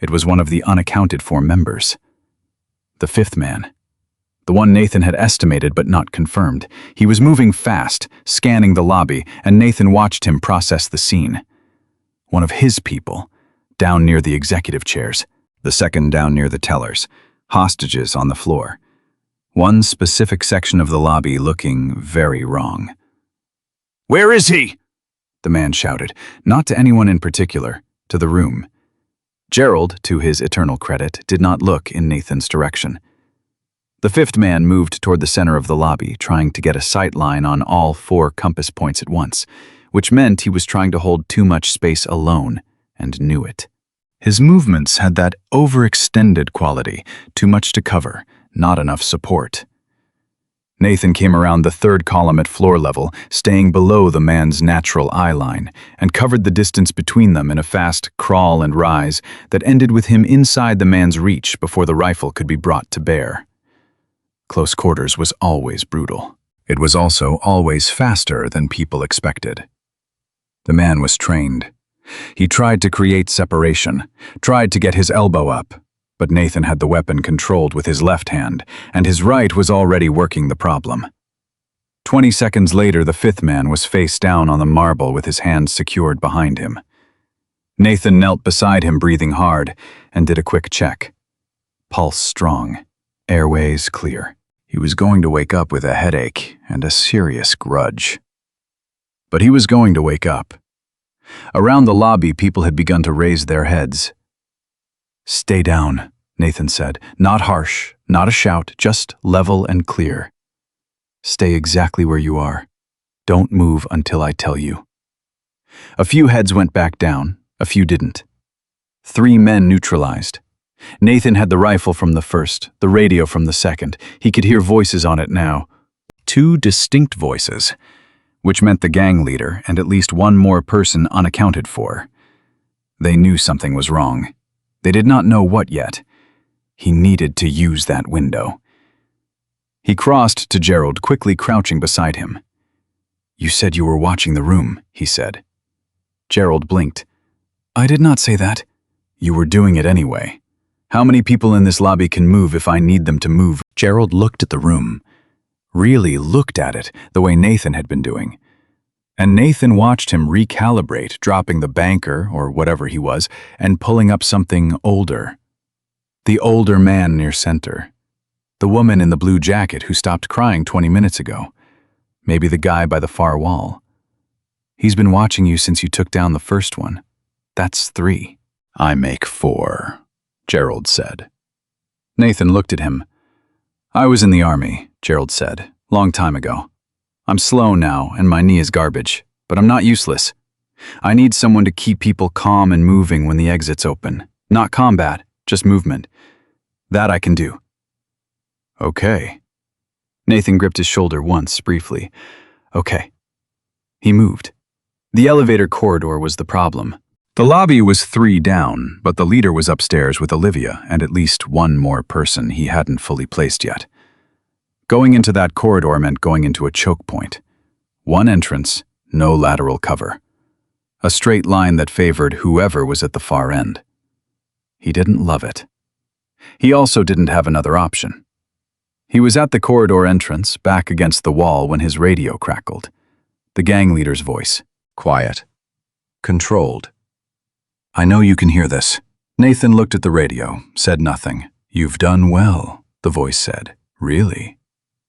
It was one of the unaccounted-for members. The 5th man. The one Nathan had estimated but not confirmed. He was moving fast, scanning the lobby, and Nathan watched him process the scene. One of his people, down near the executive chairs. The second down near the tellers, hostages on the floor. One specific section of the lobby looking very wrong. "Where is he?" the man shouted, not to anyone in particular, to the room. Gerald, to his eternal credit, did not look in Nathan's direction. The 5th man moved toward the center of the lobby, trying to get a sight line on all 4 compass points at once, which meant he was trying to hold too much space alone, and knew it. His movements had that overextended quality, too much to cover, not enough support. Nathan came around the 3rd column at floor level, staying below the man's natural eye line, and covered the distance between them in a fast crawl and rise that ended with him inside the man's reach before the rifle could be brought to bear. Close quarters was always brutal. It was also always faster than people expected. The man was trained. He tried to create separation, tried to get his elbow up, but Nathan had the weapon controlled with his left hand, and his right was already working the problem. 20 seconds later, the 5th man was face down on the marble with his hands secured behind him. Nathan knelt beside him, breathing hard, and did a quick check. Pulse strong, airways clear. He was going to wake up with a headache and a serious grudge. But he was going to wake up. Around the lobby, people had begun to raise their heads. "Stay down," Nathan said. "Not harsh, not a shout, just level and clear. Stay exactly where you are. Don't move until I tell you." A few heads went back down, a few didn't. 3 men neutralized. Nathan had the rifle from the first, the radio from the second. He could hear voices on it now. 2 distinct voices, which meant the gang leader and at least one more person unaccounted for. They knew something was wrong. They did not know what yet. He needed to use that window. He crossed to Gerald, quickly crouching beside him. "You said you were watching the room," he said. Gerald blinked. "I did not say that." "You were doing it anyway. How many people in this lobby can move if I need them to move?" Gerald looked at the room. Really looked at it, the way Nathan had been doing. And Nathan watched him recalibrate, dropping the banker, or whatever he was, and pulling up something older. The older man near center. The woman in the blue jacket who stopped crying 20 minutes ago. Maybe the guy by the far wall. "He's been watching you since you took down the first one. That's 3. "I make 4, Gerald said. Nathan looked at him. "I was in the army," Gerald said, "long time ago. I'm slow now, and my knee is garbage, but I'm not useless. I need someone to keep people calm and moving when the exits open. Not combat, just movement. That I can do." "Okay." Nathan gripped his shoulder once, briefly. Okay. He moved. The elevator corridor was the problem. The lobby was 3 down, but the leader was upstairs with Olivia and at least one more person he hadn't fully placed yet. Going into that corridor meant going into a choke point. One entrance, no lateral cover. A straight line that favored whoever was at the far end. He didn't love it. He also didn't have another option. He was at the corridor entrance, back against the wall, when his radio crackled. The gang leader's voice. Quiet. Controlled. I know you can hear this. Nathan looked at the radio, said nothing. You've done well, the voice said. Really?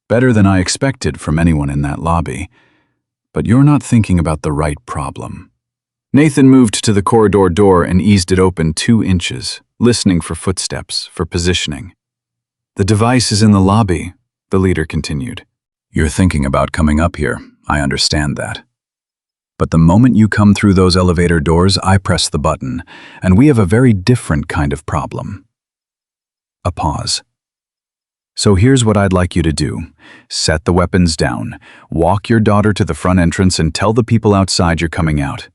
Better than I expected from anyone in that lobby. But you're not thinking about the right problem. Nathan moved to the corridor door and eased it open 2 inches, listening for footsteps, for positioning. The device is in the lobby, the leader continued. You're thinking about coming up here, I understand that. But the moment you come through those elevator doors, I press the button, and we have a very different kind of problem. A pause. So here's what I'd like you to do. Set the weapons down, walk your daughter to the front entrance and tell the people outside you're coming out.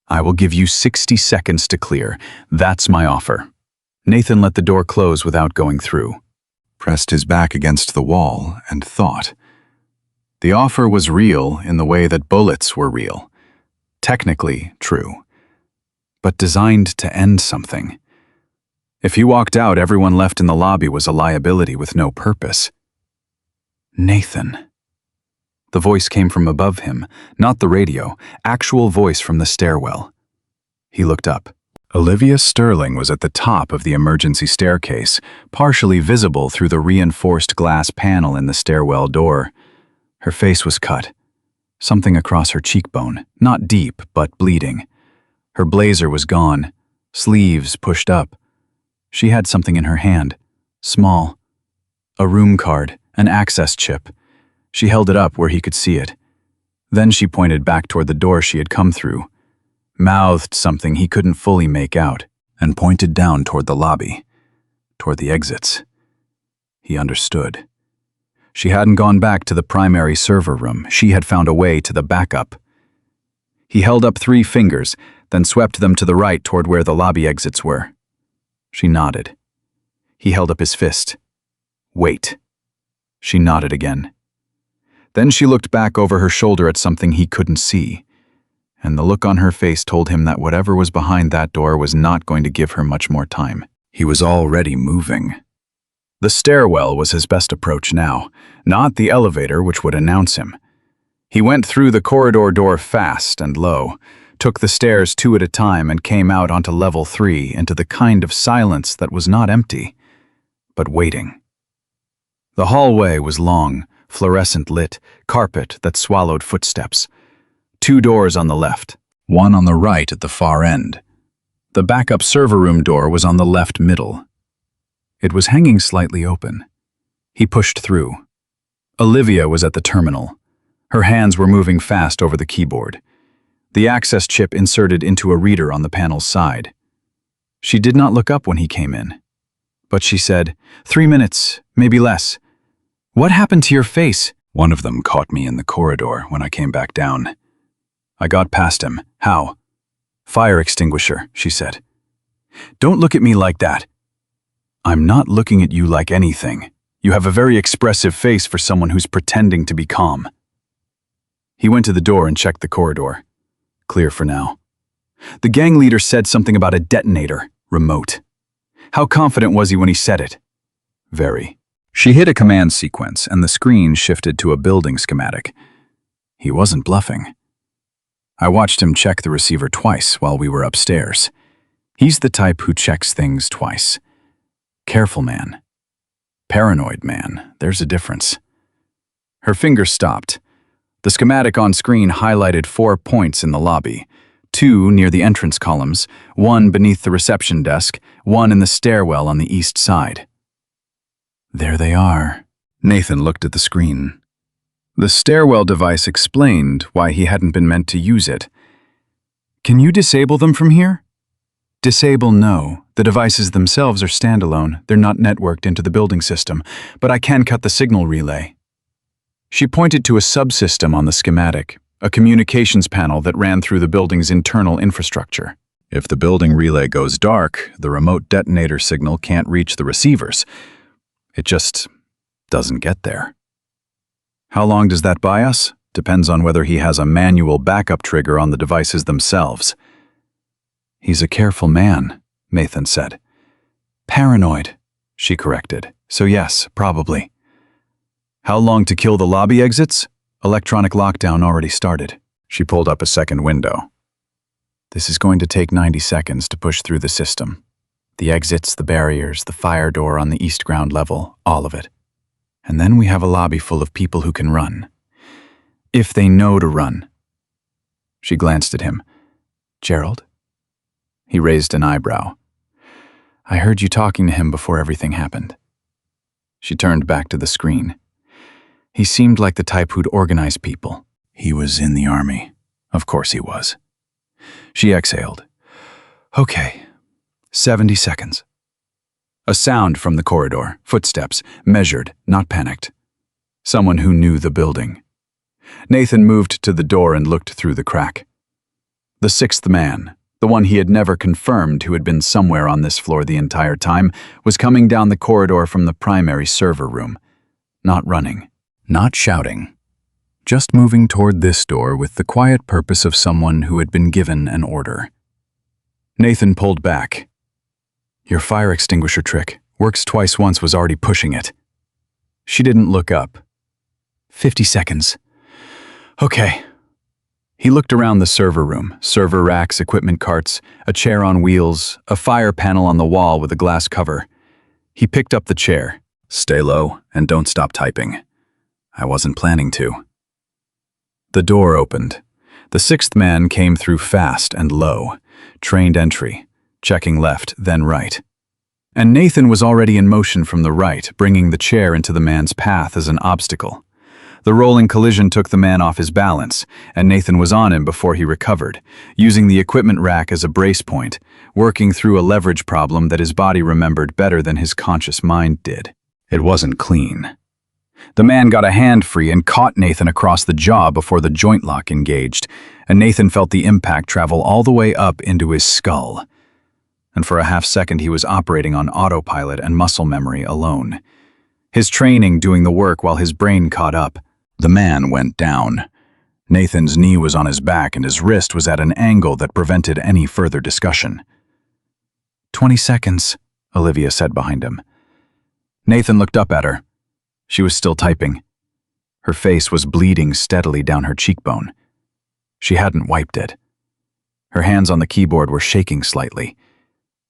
I will give you 60 seconds to clear. That's my offer. Nathan let the door close without going through. Pressed his back against the wall and thought. The offer was real in the way that bullets were real. Technically true. But designed to end something. If he walked out, everyone left in the lobby was a liability with no purpose. Nathan. The voice came from above him, not the radio, actual voice from the stairwell. He looked up. Olivia Sterling was at the top of the emergency staircase, partially visible through the reinforced glass panel in the stairwell door. Her face was cut. Something across her cheekbone, not deep, but bleeding. Her blazer was gone, sleeves pushed up. She had something in her hand, small. A room card, an access chip. She held it up where he could see it. Then she pointed back toward the door she had come through, mouthed something he couldn't fully make out, and pointed down toward the lobby, toward the exits. He understood. She hadn't gone back to the primary server room. She had found a way to the backup. He held up 3 fingers, then swept them to the right toward where the lobby exits were. She nodded. He held up his fist. Wait. She nodded again. Then she looked back over her shoulder at something he couldn't see, and the look on her face told him that whatever was behind that door was not going to give her much more time. He was already moving. The stairwell was his best approach now, not the elevator which would announce him. He went through the corridor door fast and low, took the stairs 2 at a time and came out onto level 3 into the kind of silence that was not empty, but waiting. The hallway was long, fluorescent lit, carpet that swallowed footsteps. 2 doors on the left, one on the right at the far end. The backup server room door was on the left middle. It was hanging slightly open. He pushed through. Olivia was at the terminal. Her hands were moving fast over the keyboard. The access chip inserted into a reader on the panel's side. She did not look up when he came in. But she said, 3 minutes, maybe less. What happened to your face? One of them caught me in the corridor when I came back down. I got past him. How? Fire extinguisher, she said. Don't look at me like that. I'm not looking at you like anything. You have a very expressive face for someone who's pretending to be calm. He went to the door and checked the corridor. Clear for now. The gang leader said something about a detonator, remote. How confident was he when he said it? Very. She hit a command sequence and the screen shifted to a building schematic. He wasn't bluffing. I watched him check the receiver twice while we were upstairs. He's the type who checks things twice. Careful man. Paranoid man. There's a difference. Her fingers stopped. The schematic on screen highlighted 4 points in the lobby. 2 near the entrance columns, 1 beneath the reception desk, 1 in the stairwell on the east side. There they are. Nathan looked at the screen. The stairwell device explained why he hadn't been meant to use it. Can you disable them from here? Disable, no. The devices themselves are standalone. They're not networked into the building system, but I can cut the signal relay. She pointed to a subsystem on the schematic, a communications panel that ran through the building's internal infrastructure. If the building relay goes dark, the remote detonator signal can't reach the receivers. It just doesn't get there. How long does that buy us? Depends on whether he has a manual backup trigger on the devices themselves. He's a careful man, Nathan said. Paranoid, she corrected. So yes, probably. How long to kill the lobby exits? Electronic lockdown already started. She pulled up a second window. This is going to take 90 seconds to push through the system. The exits, the barriers, the fire door on the east ground level, all of it. And then we have a lobby full of people who can run. If they know to run. She glanced at him. Gerald? He raised an eyebrow. I heard you talking to him before everything happened. She turned back to the screen. He seemed like the type who'd organize people. He was in the army. Of course he was. She exhaled. Okay, 70 seconds. A sound from the corridor, footsteps, measured, not panicked. Someone who knew the building. Nathan moved to the door and looked through the crack. The sixth man, the one he had never confirmed who had been somewhere on this floor the entire time, was coming down the corridor from the primary server room. Not running, not shouting. Just moving toward this door with the quiet purpose of someone who had been given an order. Nathan pulled back. Your fire extinguisher trick. Works twice once was already pushing it. She didn't look up. 50 seconds. Okay. He looked around the server room, server racks, equipment carts, a chair on wheels, a fire panel on the wall with a glass cover. He picked up the chair. Stay low and don't stop typing. I wasn't planning to. The door opened. The sixth man came through fast and low, trained entry. Checking left, then right. And Nathan was already in motion from the right, bringing the chair into the man's path as an obstacle. The rolling collision took the man off his balance, and Nathan was on him before he recovered, using the equipment rack as a brace point, working through a leverage problem that his body remembered better than his conscious mind did. It wasn't clean. The man got a hand free and caught Nathan across the jaw before the joint lock engaged, and Nathan felt the impact travel all the way up into his skull. And for a half second he was operating on autopilot and muscle memory alone. His training doing the work while his brain caught up. The man went down. Nathan's knee was on his back and his wrist was at an angle that prevented any further discussion. 20 seconds, Olivia said behind him. Nathan looked up at her. She was still typing. Her face was bleeding steadily down her cheekbone. She hadn't wiped it. Her hands on the keyboard were shaking slightly.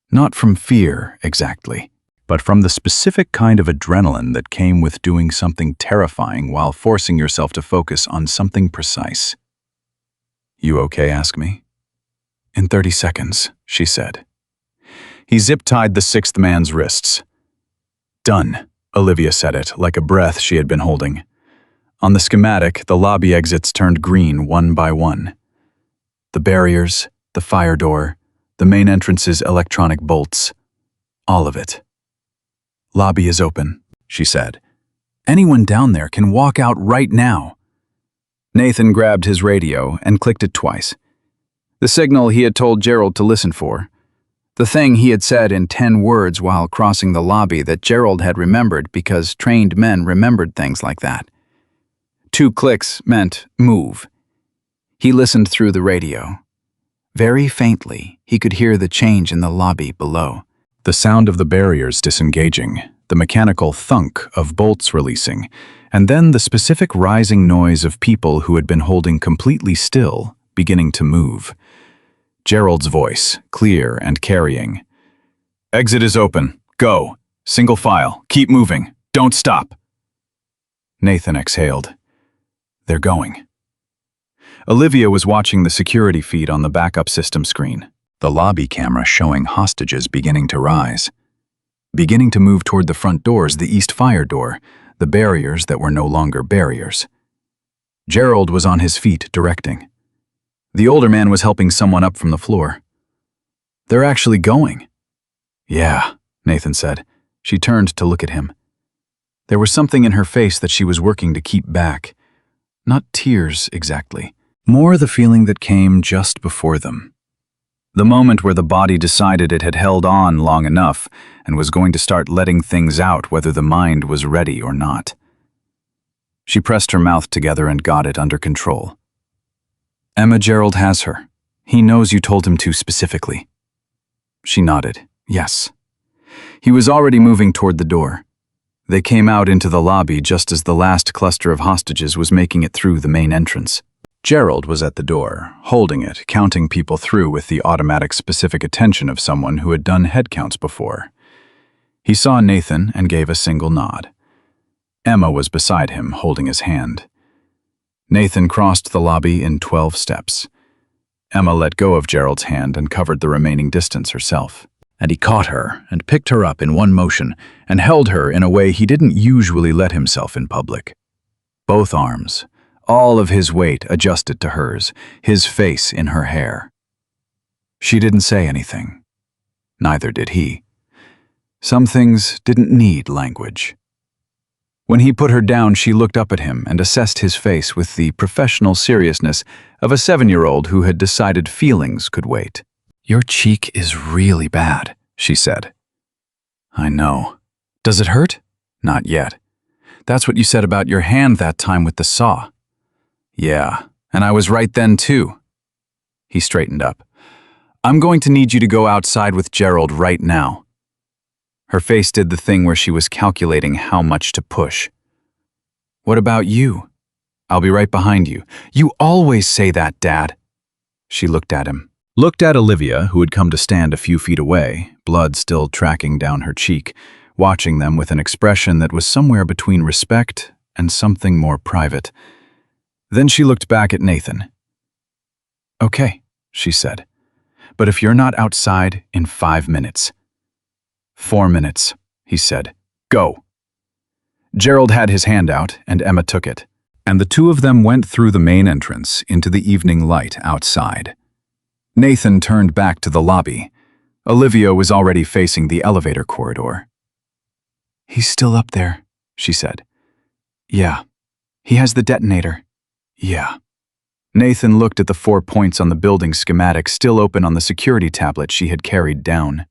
Not from fear, exactly, but from the specific kind of adrenaline that came with doing something terrifying while forcing yourself to focus on something precise. You okay, ask me? In 30 seconds, she said. He zip-tied the sixth man's wrists. Done, Olivia said it, like a breath she had been holding. On the schematic, the lobby exits turned green one by one. The barriers, the fire door, the main entrance's electronic bolts. All of it. Lobby is open, she said. Anyone down there can walk out right now. Nathan grabbed his radio and clicked it twice. The signal he had told Gerald to listen for. The thing he had said in 10 words while crossing the lobby that Gerald had remembered because trained men remembered things like that. 2 clicks meant move. He listened through the radio. Very faintly, he could hear the change in the lobby below. The sound of the barriers disengaging, the mechanical thunk of bolts releasing, and then the specific rising noise of people who had been holding completely still, beginning to move. Gerald's voice, clear and carrying. Exit is open. Go. Single file. Keep moving. Don't stop. Nathan exhaled. They're going. Olivia was watching the security feed on the backup system screen, the lobby camera showing hostages beginning to rise. Beginning to move toward the front doors, the east fire door, the barriers that were no longer barriers. Gerald was on his feet, directing. The older man was helping someone up from the floor. They're actually going. Yeah, Nathan said. She turned to look at him. There was something in her face that she was working to keep back. Not tears, exactly. More the feeling that came just before them. The moment where the body decided it had held on long enough and was going to start letting things out whether the mind was ready or not. She pressed her mouth together and got it under control. Emma, Gerald has her. He knows you told him to specifically. She nodded. Yes. He was already moving toward the door. They came out into the lobby just as the last cluster of hostages was making it through the main entrance. Gerald was at the door, holding it, counting people through with the automatic specific attention of someone who had done head counts before. He saw Nathan and gave a single nod. Emma was beside him, holding his hand. Nathan crossed the lobby in 12 steps. Emma let go of Gerald's hand and covered the remaining distance herself. And he caught her and picked her up in one motion and held her in a way he didn't usually let himself in public. Both arms, all of his weight adjusted to hers, his face in her hair. She didn't say anything. Neither did he. Some things didn't need language. When he put her down, she looked up at him and assessed his face with the professional seriousness of a 7-year-old who had decided feelings could wait. "Your cheek is really bad," she said. "I know. Does it hurt?" "Not yet. That's what you said about your hand that time with the saw." "Yeah, and I was right then too." He straightened up. "I'm going to need you to go outside with Gerald right now." Her face did the thing where she was calculating how much to push. "What about you?" "I'll be right behind you." "You always say that, Dad." She looked at him. Looked at Olivia, who had come to stand a few feet away, blood still tracking down her cheek, watching them with an expression that was somewhere between respect and something more private. Then she looked back at Nathan. "Okay," she said, "but if you're not outside in 5 minutes." 4 minutes, he said. "Go." Gerald had his hand out, and Emma took it, and the two of them went through the main entrance into the evening light outside. Nathan turned back to the lobby. Olivia was already facing the elevator corridor. "He's still up there," she said. "Yeah. He has the detonator." "Yeah." Nathan looked at the 4 points on the building schematic still open on the security tablet she had carried down.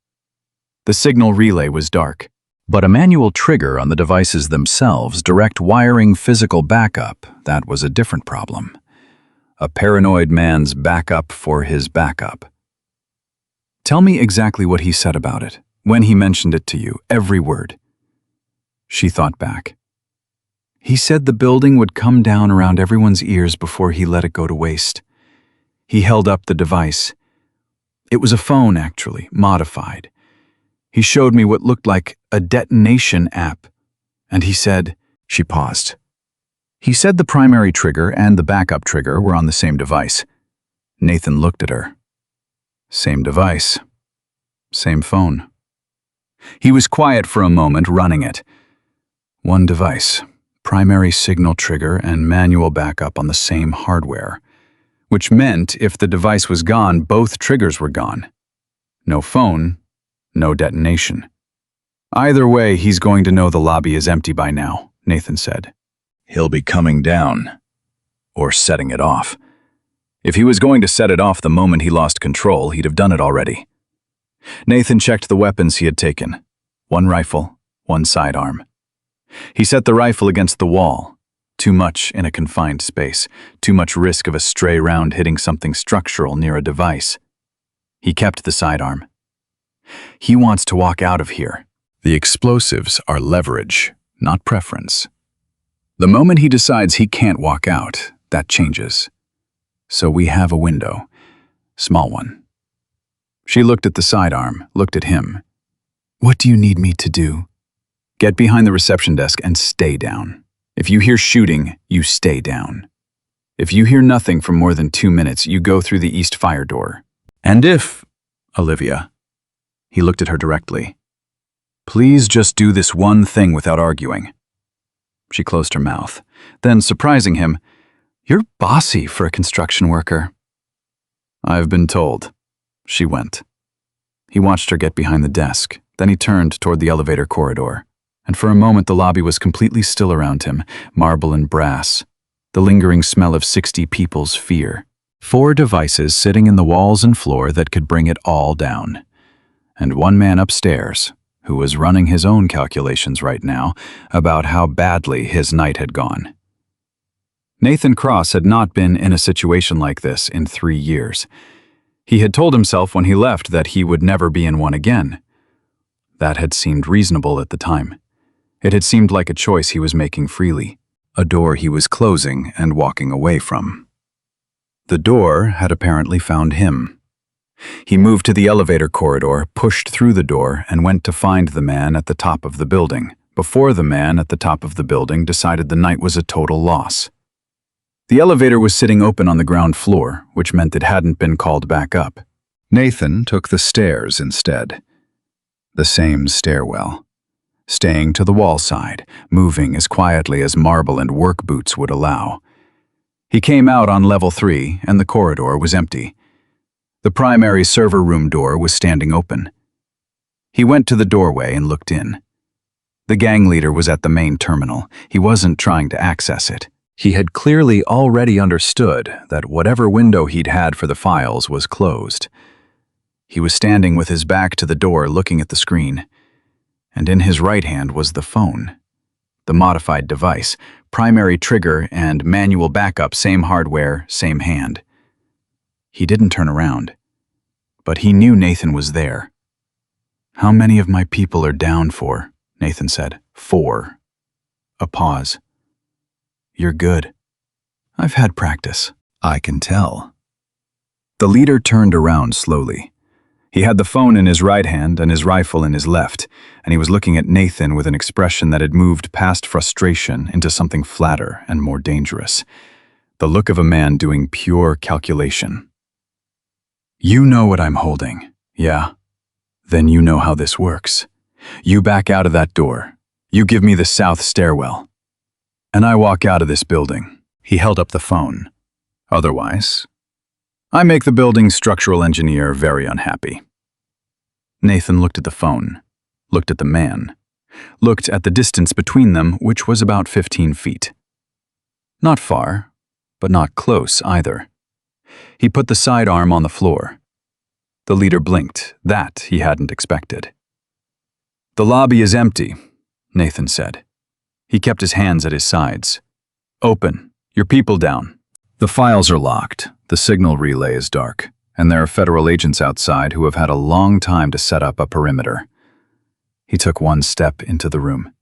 The signal relay was dark, but a manual trigger on the devices themselves, direct wiring physical backup, that was a different problem. A paranoid man's backup for his backup. "Tell me exactly what he said about it, when he mentioned it to you, every word." She thought back. "He said the building would come down around everyone's ears before he let it go to waste." He held up the device. It was a phone, actually, modified. He showed me what looked like a detonation app, and he said... She paused. He said the primary trigger and the backup trigger were on the same device. Nathan looked at her. Same device. Same phone. He was quiet for a moment, running it. One device, primary signal trigger and manual backup on the same hardware, which meant if the device was gone, both triggers were gone. No phone, no detonation. "Either way, he's going to know the lobby is empty by now," Nathan said. "He'll be coming down. Or setting it off. If he was going to set it off the moment he lost control, he'd have done it already." Nathan checked the weapons he had taken. 1 rifle, 1 sidearm. He set the rifle against the wall. Too much in a confined space. Too much risk of a stray round hitting something structural near a device. He kept the sidearm. He wants to walk out of here. The explosives are leverage, not preference. The moment he decides he can't walk out, that changes. So we have a window. Small one. She looked at the sidearm, looked at him. "What do you need me to do?" "Get behind the reception desk and stay down. If you hear shooting, you stay down. If you hear nothing for more than 2 minutes, you go through the east fire door. And if, Olivia," he looked at her directly, "please just do this one thing without arguing." She closed her mouth. Then, surprising him, "You're bossy for a construction worker." "I've been told." She went. He watched her get behind the desk. Then he turned toward the elevator corridor. and for a moment the lobby was completely still around him, marble and brass, the lingering smell of 60 people's fear. 4 devices sitting in the walls and floor that could bring it all down. And one man upstairs, who was running his own calculations right now about how badly his night had gone. Nathan Cross had not been in a situation like this in 3 years. He had told himself when he left that he would never be in one again. That had seemed reasonable at the time. It had seemed like a choice he was making freely, a door he was closing and walking away from. The door had apparently found him. He moved to the elevator corridor, pushed through the door, and went to find the man at the top of the building, before the man at the top of the building decided the night was a total loss. The elevator was sitting open on the ground floor, which meant it hadn't been called back up. Nathan took the stairs instead. The same stairwell. Staying to the wall side, moving as quietly as marble and work boots would allow. He came out on level 3, and the corridor was empty. The primary server room door was standing open. He went to the doorway and looked in. The gang leader was at the main terminal. He wasn't trying to access it. He had clearly already understood that whatever window he'd had for the files was closed. He was standing with his back to the door looking at the screen, and in his right hand was the phone. The modified device, primary trigger and manual backup, same hardware, same hand. He didn't turn around, but he knew Nathan was there. "How many of my people are down for?" Nathan said. 4. A pause. "You're good. I've had practice." "I can tell." The leader turned around slowly. He had the phone in his right hand and his rifle in his left, and he was looking at Nathan with an expression that had moved past frustration into something flatter and more dangerous. The look of a man doing pure calculation. "You know what I'm holding, yeah? Then you know how this works. You back out of that door. You give me the south stairwell. And I walk out of this building." He held up the phone. "Otherwise, I make the building's structural engineer very unhappy." Nathan looked at the phone, looked at the man, looked at the distance between them, which was about 15 feet. Not far, but not close either. He put the sidearm on the floor. The leader blinked. That he hadn't expected. "The lobby is empty," Nathan said. He kept his hands at his sides. "Open. Your people down. The files are locked. The signal relay is dark, and there are federal agents outside who have had a long time to set up a perimeter." He took one step into the room.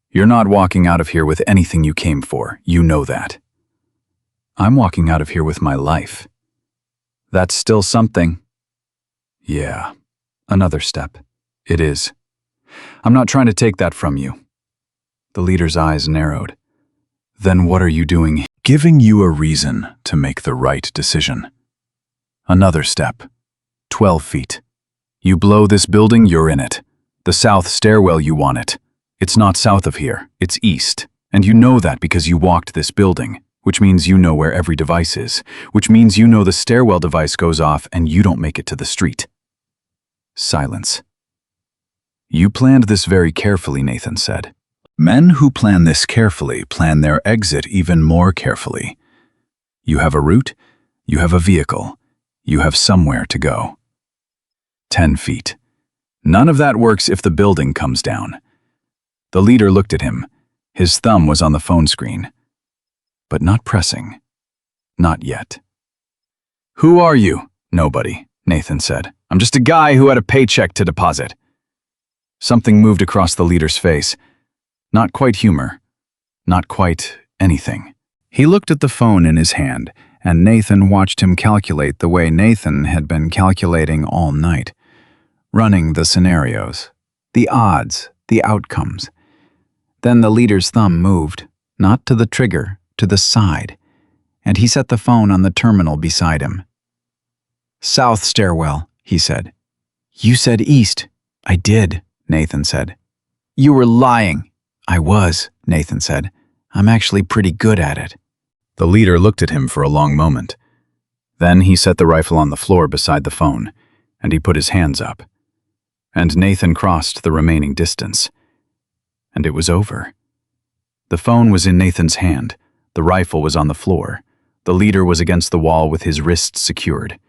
"You're not walking out of here with anything you came for. You know that." "I'm walking out of here with my life." "That's still something." "Yeah, another step. It is. I'm not trying to take that from you." The leader's eyes narrowed. "Then what are you doing?" "Giving you a reason to make the right decision." Another step. 12 feet. "You blow this building, you're in it. The south stairwell, you want it. It's not south of here, it's east. And you know that because you walked this building, which means you know where every device is, which means you know the stairwell device goes off and you don't make it to the street." Silence. "You planned this very carefully," Nathan said. "Men who plan this carefully plan their exit even more carefully. You have a route, you have a vehicle, you have somewhere to go. 10 feet. None of that works if the building comes down." The leader looked at him. His thumb was on the phone screen. But not pressing. Not yet. "Who are you?" "Nobody," Nathan said. "I'm just a guy who had a paycheck to deposit." Something moved across the leader's face. Not quite humor. Not quite anything. He looked at the phone in his hand, and Nathan watched him calculate the way Nathan had been calculating all night. Running the scenarios, the odds, the outcomes. Then the leader's thumb moved, not to the trigger, to the side, and he set the phone on the terminal beside him. "South stairwell," he said. "You said east." "I did," Nathan said. "You were lying." "I was," Nathan said. "I'm actually pretty good at it." The leader looked at him for a long moment. Then he set the rifle on the floor beside the phone, and he put his hands up. And Nathan crossed the remaining distance. and it was over. The phone was in Nathan's hand, the rifle was on the floor, the leader was against the wall with his wrists secured.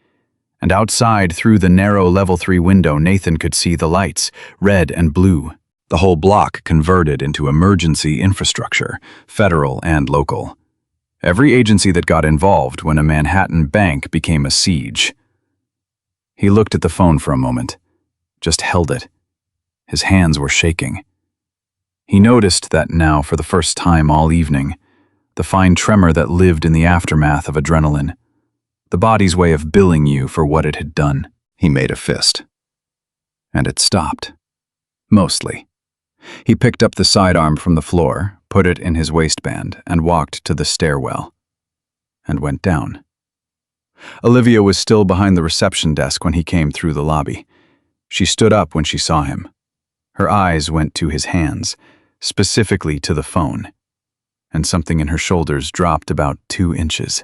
And outside, through the narrow level 3 window, Nathan could see the lights, red and blue. The whole block converted into emergency infrastructure, federal and local. Every agency that got involved when a Manhattan bank became a siege. He looked at the phone for a moment, just held it. His hands were shaking. He noticed that now, for the first time all evening, the fine tremor that lived in the aftermath of adrenaline, the body's way of billing you for what it had done. He made a fist. And it stopped. Mostly. He picked up the sidearm from the floor, put it in his waistband, and walked to the stairwell. And went down. Olivia was still behind the reception desk when he came through the lobby. She stood up when she saw him. Her eyes went to his hands, specifically to the phone, and something in her shoulders dropped about 2 inches.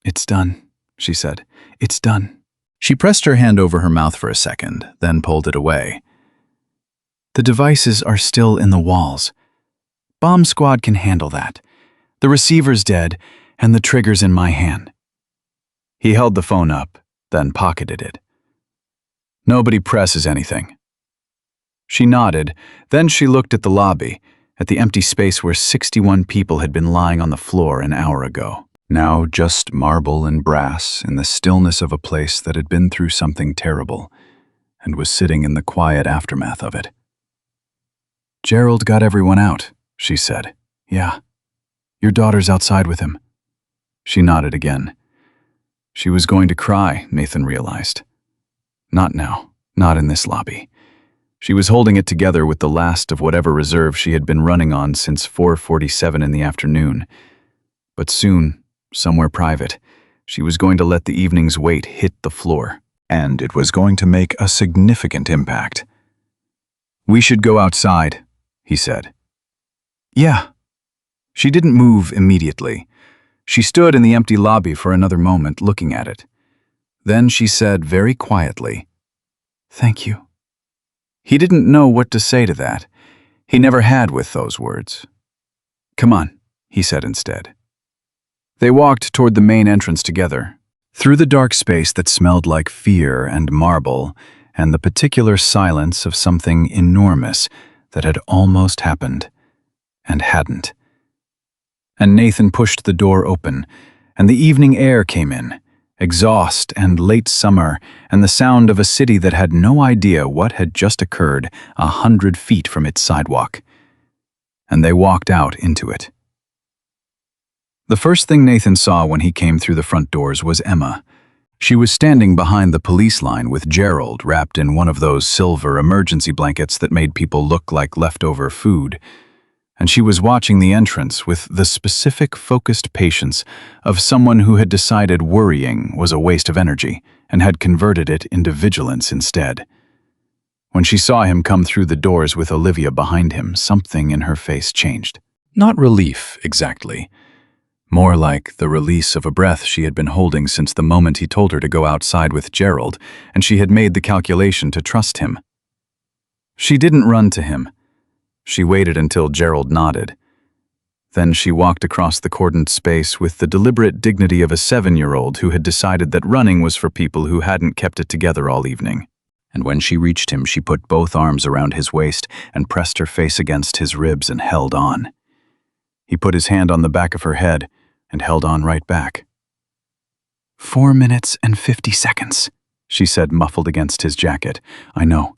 "It's done," she said. "It's done." She pressed her hand over her mouth for a second, then pulled it away. "The devices are still in the walls. Bomb squad can handle that. The receiver's dead, and the trigger's in my hand." He held the phone up, then pocketed it. "Nobody presses anything." She nodded, then she looked at the lobby, at the empty space where 61 people had been lying on the floor an hour ago. Now just marble and brass in the stillness of a place that had been through something terrible and was sitting in the quiet aftermath of it. "Gerald got everyone out," she said. "Yeah. Your daughter's outside with him." She nodded again. She was going to cry, Nathan realized. Not now, not in this lobby. She was holding it together with the last of whatever reserve she had been running on since 4:47 in the afternoon. But soon, somewhere private, she was going to let the evening's weight hit the floor, and it was going to make a significant impact. "We should go outside," he said. "Yeah." She didn't move immediately. She stood in the empty lobby for another moment, looking at it. Then she said very quietly, "Thank you." He didn't know what to say to that. He never had with those words. "Come on," he said instead. They walked toward the main entrance together, through the dark space that smelled like fear and marble and the particular silence of something enormous that had almost happened and hadn't. And Nathan pushed the door open, and the evening air came in, exhaust and late summer, and the sound of a city that had no idea what had just occurred 100 feet from its sidewalk. And they walked out into it. The first thing Nathan saw when he came through the front doors was Emma. She was standing behind the police line with Gerald wrapped in one of those silver emergency blankets that made people look like leftover food. And she was watching the entrance with the specific, focused patience of someone who had decided worrying was a waste of energy and had converted it into vigilance instead. When she saw him come through the doors with Olivia behind him, something in her face changed. Not relief, exactly. More like the release of a breath she had been holding since the moment he told her to go outside with Gerald, and she had made the calculation to trust him. She didn't run to him. She waited until Gerald nodded. Then she walked across the cordoned space with the deliberate dignity of a 7-year-old who had decided that running was for people who hadn't kept it together all evening. And when she reached him, she put both arms around his waist and pressed her face against his ribs and held on. He put his hand on the back of her head and held on right back. 4 minutes and 50 seconds, she said, muffled against his jacket. "I know.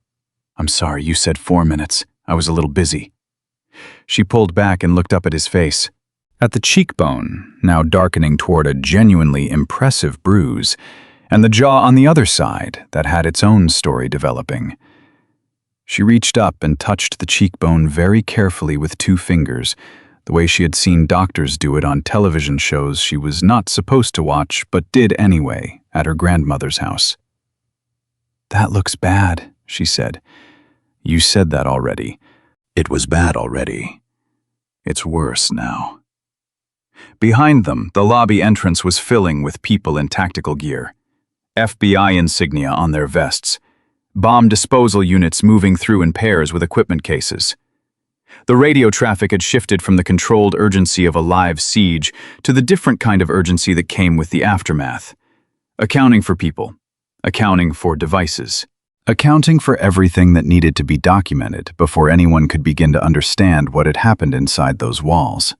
I'm sorry, you said 4 minutes. I was a little busy." She pulled back and looked up at his face, at the cheekbone, now darkening toward a genuinely impressive bruise, and the jaw on the other side that had its own story developing. She reached up and touched the cheekbone very carefully with 2 fingers, the way she had seen doctors do it on television shows she was not supposed to watch but did anyway at her grandmother's house. "That looks bad," she said. "You said that already. It was bad already. It's worse now." Behind them, the lobby entrance was filling with people in tactical gear. FBI insignia on their vests. Bomb disposal units moving through in pairs with equipment cases. The radio traffic had shifted from the controlled urgency of a live siege to the different kind of urgency that came with the aftermath. Accounting for people. Accounting for devices. Accounting for everything that needed to be documented before anyone could begin to understand what had happened inside those walls.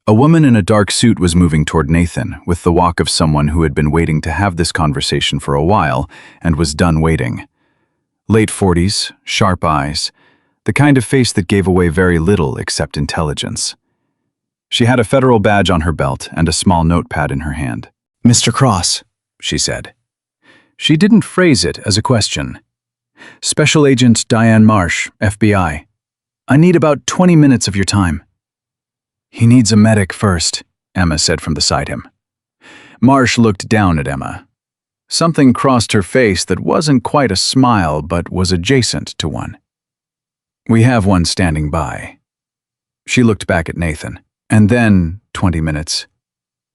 A woman in a dark suit was moving toward Nathan with the walk of someone who had been waiting to have this conversation for a while and was done waiting. Late 40s, sharp eyes, the kind of face that gave away very little except intelligence. She had a federal badge on her belt and a small notepad in her hand. "Mr. Cross," she said. She didn't phrase it as a question. "Special Agent Diane Marsh, FBI. I need about 20 minutes of your time." "He needs a medic first," Emma said from beside him. Marsh looked down at Emma. Something crossed her face that wasn't quite a smile but was adjacent to one. "We have one standing by." She looked back at Nathan. "And then 20 minutes.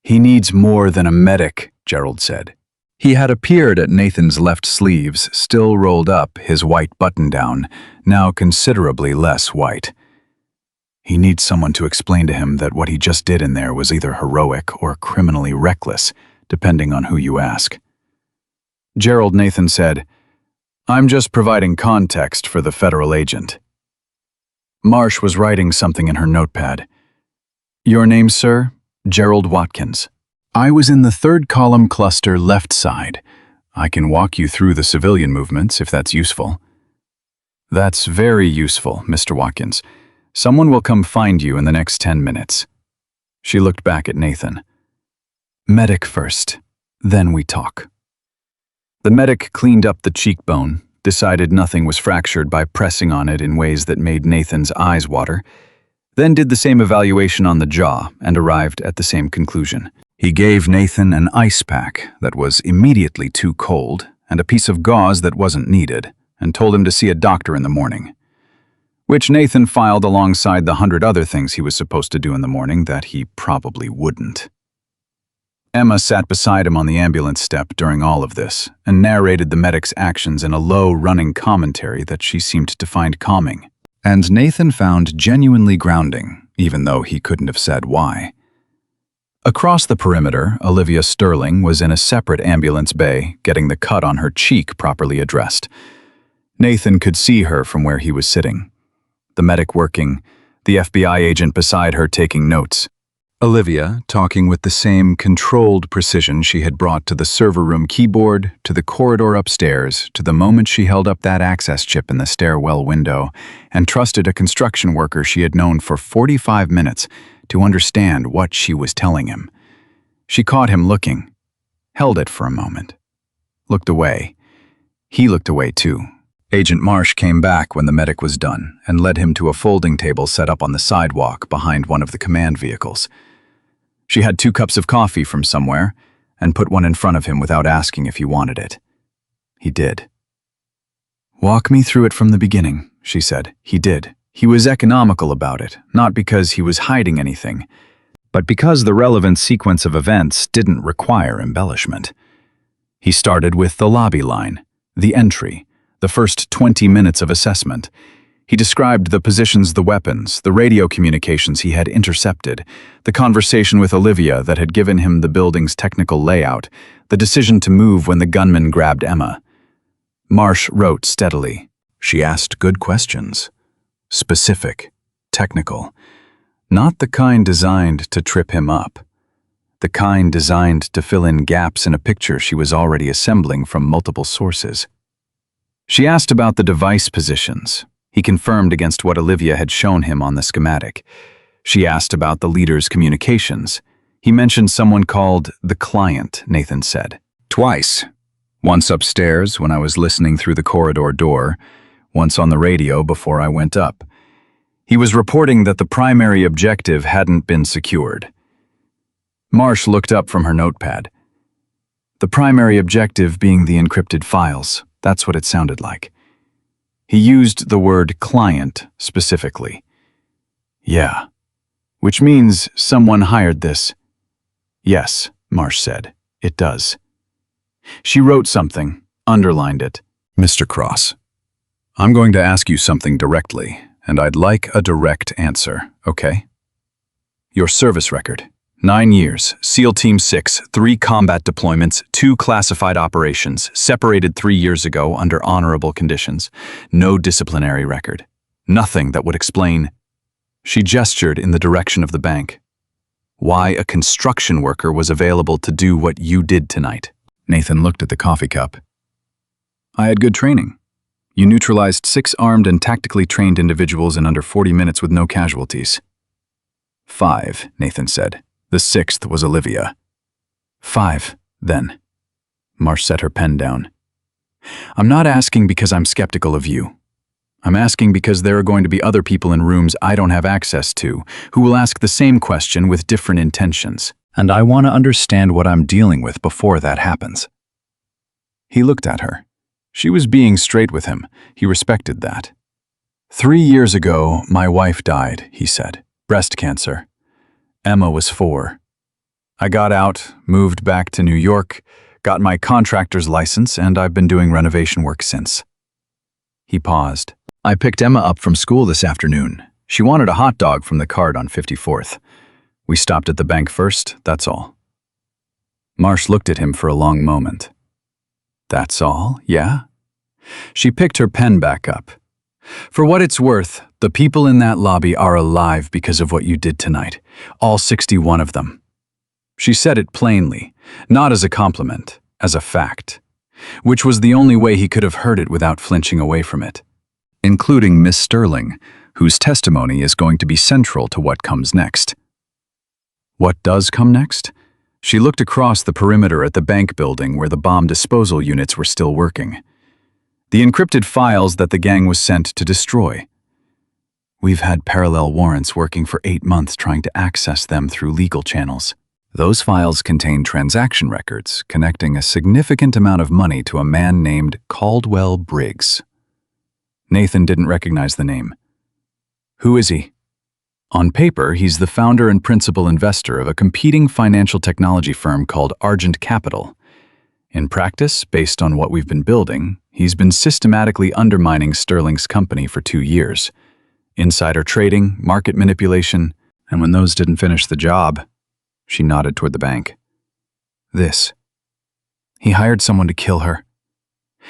He needs more than a medic," Gerald said. He had appeared at Nathan's left sleeves, still rolled up, his white button-down, now considerably less white. He needs someone to explain to him that what he just did in there was either heroic or criminally reckless, depending on who you ask. Gerald, Nathan said, "I'm just providing context for the federal agent." Marsh was writing something in her notepad. "Your name, sir? Gerald Watkins. I was in the third column cluster left side. I can walk you through the civilian movements if that's useful." "That's very useful, Mr. Watkins. Someone will come find you in the next 10 minutes. She looked back at Nathan. "Medic first, then we talk." The medic cleaned up the cheekbone, decided nothing was fractured by pressing on it in ways that made Nathan's eyes water, then did the same evaluation on the jaw and arrived at the same conclusion. He gave Nathan an ice pack that was immediately too cold and a piece of gauze that wasn't needed, and told him to see a doctor in the morning, which Nathan filed alongside the 100 other things he was supposed to do in the morning that he probably wouldn't. Emma sat beside him on the ambulance step during all of this and narrated the medic's actions in a low, running commentary that she seemed to find calming. And Nathan found genuinely grounding, even though he couldn't have said why. Across the perimeter, Olivia Sterling was in a separate ambulance bay, getting the cut on her cheek properly addressed. Nathan could see her from where he was sitting. The medic working, the FBI agent beside her taking notes. Olivia talking with the same controlled precision she had brought to the server room keyboard, to the corridor upstairs, to the moment she held up that access chip in the stairwell window and trusted a construction worker she had known for 45 minutes to understand what she was telling him. She caught him looking, held it for a moment, looked away. He looked away too. Agent Marsh came back when the medic was done and led him to a folding table set up on the sidewalk behind one of the command vehicles. She had 2 cups of coffee from somewhere and put one in front of him without asking if he wanted it. He did. "Walk me through it from the beginning," she said. He did. He was economical about it, not because he was hiding anything, but because the relevant sequence of events didn't require embellishment. He started with the lobby line, the entry, the first 20 minutes of assessment. He described the positions, the weapons, the radio communications he had intercepted, the conversation with Olivia that had given him the building's technical layout, the decision to move when the gunman grabbed Emma. Marsh wrote steadily. She asked good questions. Specific, technical. Not the kind designed to trip him up. The kind designed to fill in gaps in a picture she was already assembling from multiple sources. She asked about the device positions. He confirmed against what Olivia had shown him on the schematic. She asked about the leader's communications. He mentioned someone called the client, Nathan said. Twice. Once upstairs when I was listening through the corridor door, once on the radio before I went up. He was reporting that the primary objective hadn't been secured. Marsh looked up from her notepad. The primary objective being the encrypted files. That's what it sounded like. He used the word client specifically. Yeah. Which means someone hired this. Yes, Marsh said. It does. She wrote something, underlined it. Mr. Cross, I'm going to ask you something directly, And I'd like a direct answer, okay? Your service record. 9 years, SEAL Team 6, 3 combat deployments, 2 classified operations, separated 3 years ago under honorable conditions. No disciplinary record. Nothing that would explain. She gestured in the direction of the bank. Why a construction worker was available to do what you did tonight. Nathan looked at the coffee cup. I had good training. You neutralized 6 armed and tactically trained individuals in under 40 minutes with no casualties. 5, Nathan said. The 6th was Olivia. 5, then. Marsh set her pen down. I'm not asking because I'm skeptical of you. I'm asking because there are going to be other people in rooms I don't have access to who will ask the same question with different intentions, and I want to understand what I'm dealing with before that happens. He looked at her. She was being straight with him. He respected that. 3 years ago, my wife died, he said. Breast cancer. Emma was 4. I got out, moved back to New York, got my contractor's license, and I've been doing renovation work since. He paused. I picked Emma up from school this afternoon. She wanted a hot dog from the cart on 54th. We stopped at the bank first, that's all. Marsh looked at him for a long moment. That's all, yeah? She picked her pen back up. For what it's worth, the people in that lobby are alive because of what you did tonight. All 61 of them. She said it plainly, not as a compliment, as a fact, which was the only way he could have heard it without flinching away from it. Including Miss Sterling, whose testimony is going to be central to what comes next. What does come next? She looked across the perimeter at the bank building where the bomb disposal units were still working. The encrypted files that the gang was sent to destroy. We've had parallel warrants working for 8 months trying to access them through legal channels. Those files contain transaction records connecting a significant amount of money to a man named Caldwell Briggs. Nathan didn't recognize the name. Who is he? On paper, he's the founder and principal investor of a competing financial technology firm called Argent Capital. In practice, based on what we've been building, he's been systematically undermining Sterling's company for 2 years. Insider trading, market manipulation, and when those didn't finish the job, she nodded toward the bank. This. He hired someone to kill her.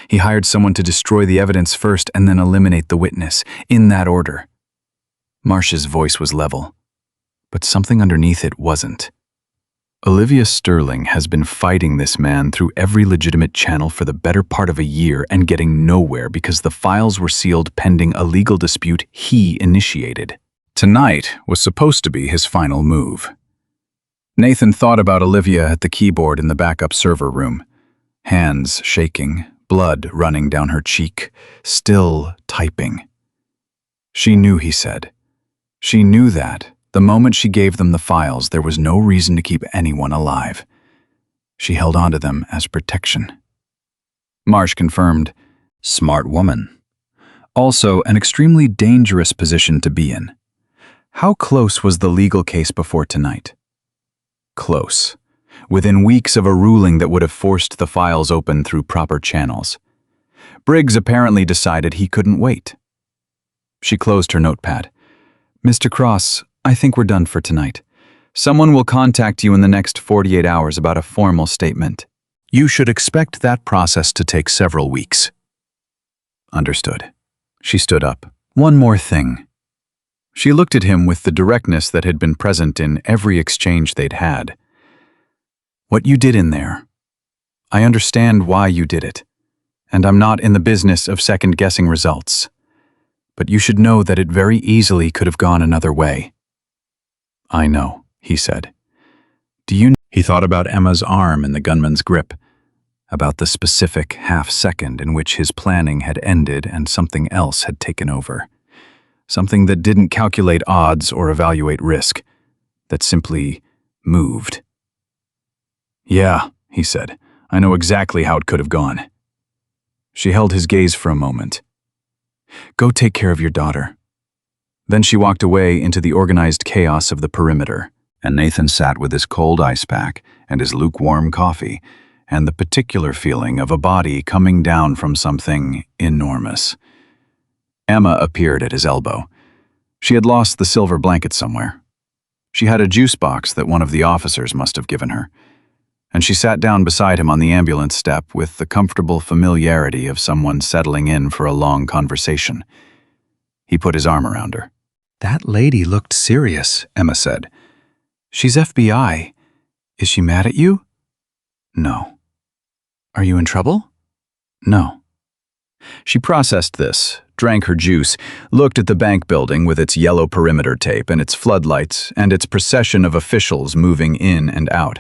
He hired someone to destroy the evidence first and then eliminate the witness, in that order. Marsh's voice was level, but something underneath it wasn't. Olivia Sterling has been fighting this man through every legitimate channel for the better part of a year and getting nowhere because the files were sealed pending a legal dispute he initiated. Tonight was supposed to be his final move. Nathan thought about Olivia at the keyboard in the backup server room. Hands shaking, blood running down her cheek, still typing. She knew, he said. She knew that, the moment she gave them the files, there was no reason to keep anyone alive. She held onto them as protection. Marsh confirmed, smart woman. Also, an extremely dangerous position to be in. How close was the legal case before tonight? Close. Within weeks of a ruling that would have forced the files open through proper channels. Briggs apparently decided he couldn't wait. She closed her notepad. Mr. Cross, I think we're done for tonight. Someone will contact you in the next 48 hours about a formal statement. You should expect that process to take several weeks. Understood. She stood up. One more thing. She looked at him with the directness that had been present in every exchange they'd had. What you did in there. I understand why you did it, and I'm not in the business of second-guessing results. But you should know that it very easily could have gone another way. I know, he said. Do you know? He thought about Emma's arm in the gunman's grip, about the specific half-second in which his planning had ended and something else had taken over. Something that didn't calculate odds or evaluate risk, that simply moved. Yeah, he said, I know exactly how it could have gone. She held his gaze for a moment. Go take care of your daughter. Then she walked away into the organized chaos of the perimeter, and Nathan sat with his cold ice pack and his lukewarm coffee, and the particular feeling of a body coming down from something enormous. Emma appeared at his elbow. She had lost the silver blanket somewhere. She had a juice box that one of the officers must have given her, and she sat down beside him on the ambulance step with the comfortable familiarity of someone settling in for a long conversation. He put his arm around her. "That lady looked serious," Emma said. "She's FBI. Is she mad at you?" "No." "Are you in trouble?" "No." She processed this, drank her juice, looked at the bank building with its yellow perimeter tape and its floodlights and its procession of officials moving in and out.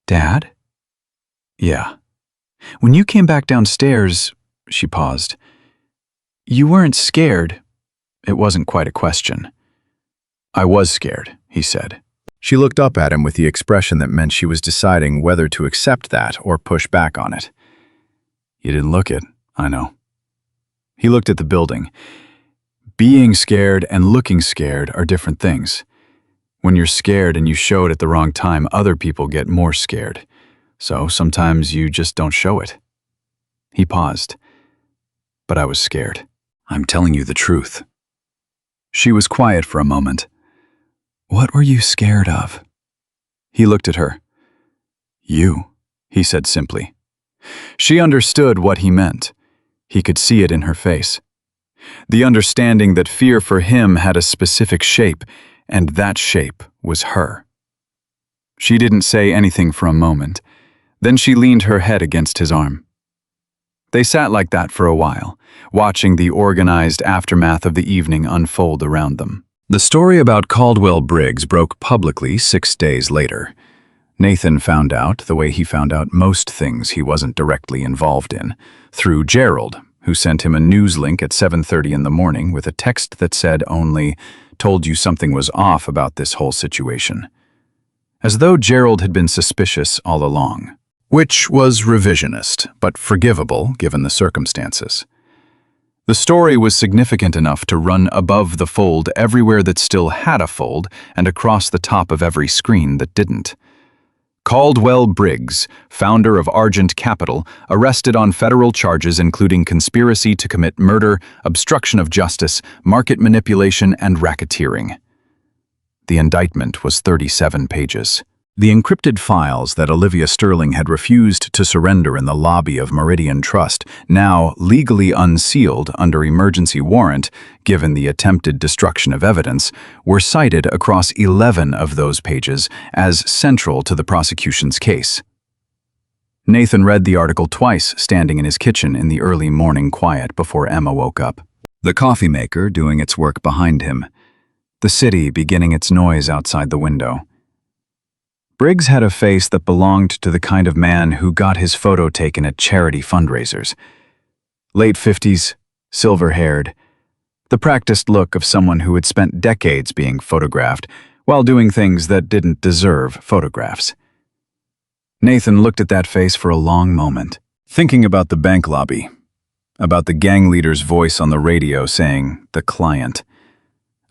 "Dad?" "Yeah." "When you came back downstairs," she paused, "you weren't scared." It wasn't quite a question. "I was scared," he said. She looked up at him with the expression that meant she was deciding whether to accept that or push back on it. "You didn't look it, I know." He looked at the building. Being scared and looking scared are different things. When you're scared and you show it at the wrong time, other people get more scared. So sometimes you just don't show it. He paused. "But I was scared. I'm telling you the truth." She was quiet for a moment. "What were you scared of?" He looked at her. "You," he said simply. She understood what he meant. He could see it in her face. The understanding that fear for him had a specific shape, and that shape was her. She didn't say anything for a moment. Then she leaned her head against his arm. They sat like that for a while, watching the organized aftermath of the evening unfold around them. The story about Caldwell Briggs broke publicly 6 days later. Nathan found out the way he found out most things he wasn't directly involved in, through Gerald, who sent him a news link at 7:30 in the morning with a text that said only, "Told you something was off about this whole situation." As though Gerald had been suspicious all along, which was revisionist, but forgivable given the circumstances. The story was significant enough to run above the fold everywhere that still had a fold and across the top of every screen that didn't. Caldwell Briggs, founder of Argent Capital, arrested on federal charges including conspiracy to commit murder, obstruction of justice, market manipulation, and racketeering. The indictment was 37 pages. The encrypted files that Olivia Sterling had refused to surrender in the lobby of Meridian Trust, now legally unsealed under emergency warrant, given the attempted destruction of evidence, were cited across 11 of those pages as central to the prosecution's case. Nathan read the article twice, standing in his kitchen in the early morning quiet before Emma woke up. The coffee maker doing its work behind him. The city beginning its noise outside the window. Briggs had a face that belonged to the kind of man who got his photo taken at charity fundraisers. Late 50s, silver-haired, the practiced look of someone who had spent decades being photographed while doing things that didn't deserve photographs. Nathan looked at that face for a long moment, thinking about the bank lobby, about the gang leader's voice on the radio saying, "the client,"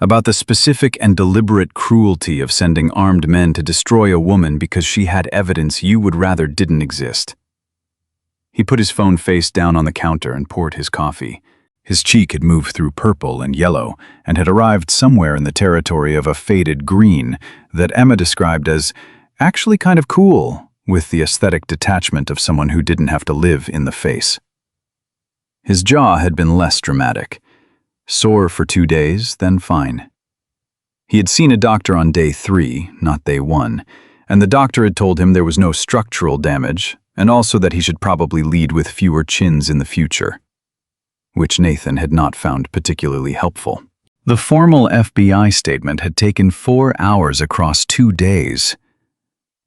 about the specific and deliberate cruelty of sending armed men to destroy a woman because she had evidence you would rather didn't exist. He put his phone face down on the counter and poured his coffee. His cheek had moved through purple and yellow and had arrived somewhere in the territory of a faded green that Emma described as actually kind of cool, with the aesthetic detachment of someone who didn't have to live in the face. His jaw had been less dramatic. Sore for 2 days, then fine. He had seen a doctor on day 3, not day 1, and the doctor had told him there was no structural damage, and also that he should probably lead with fewer chins in the future, which Nathan had not found particularly helpful. The formal FBI statement had taken 4 hours across 2 days.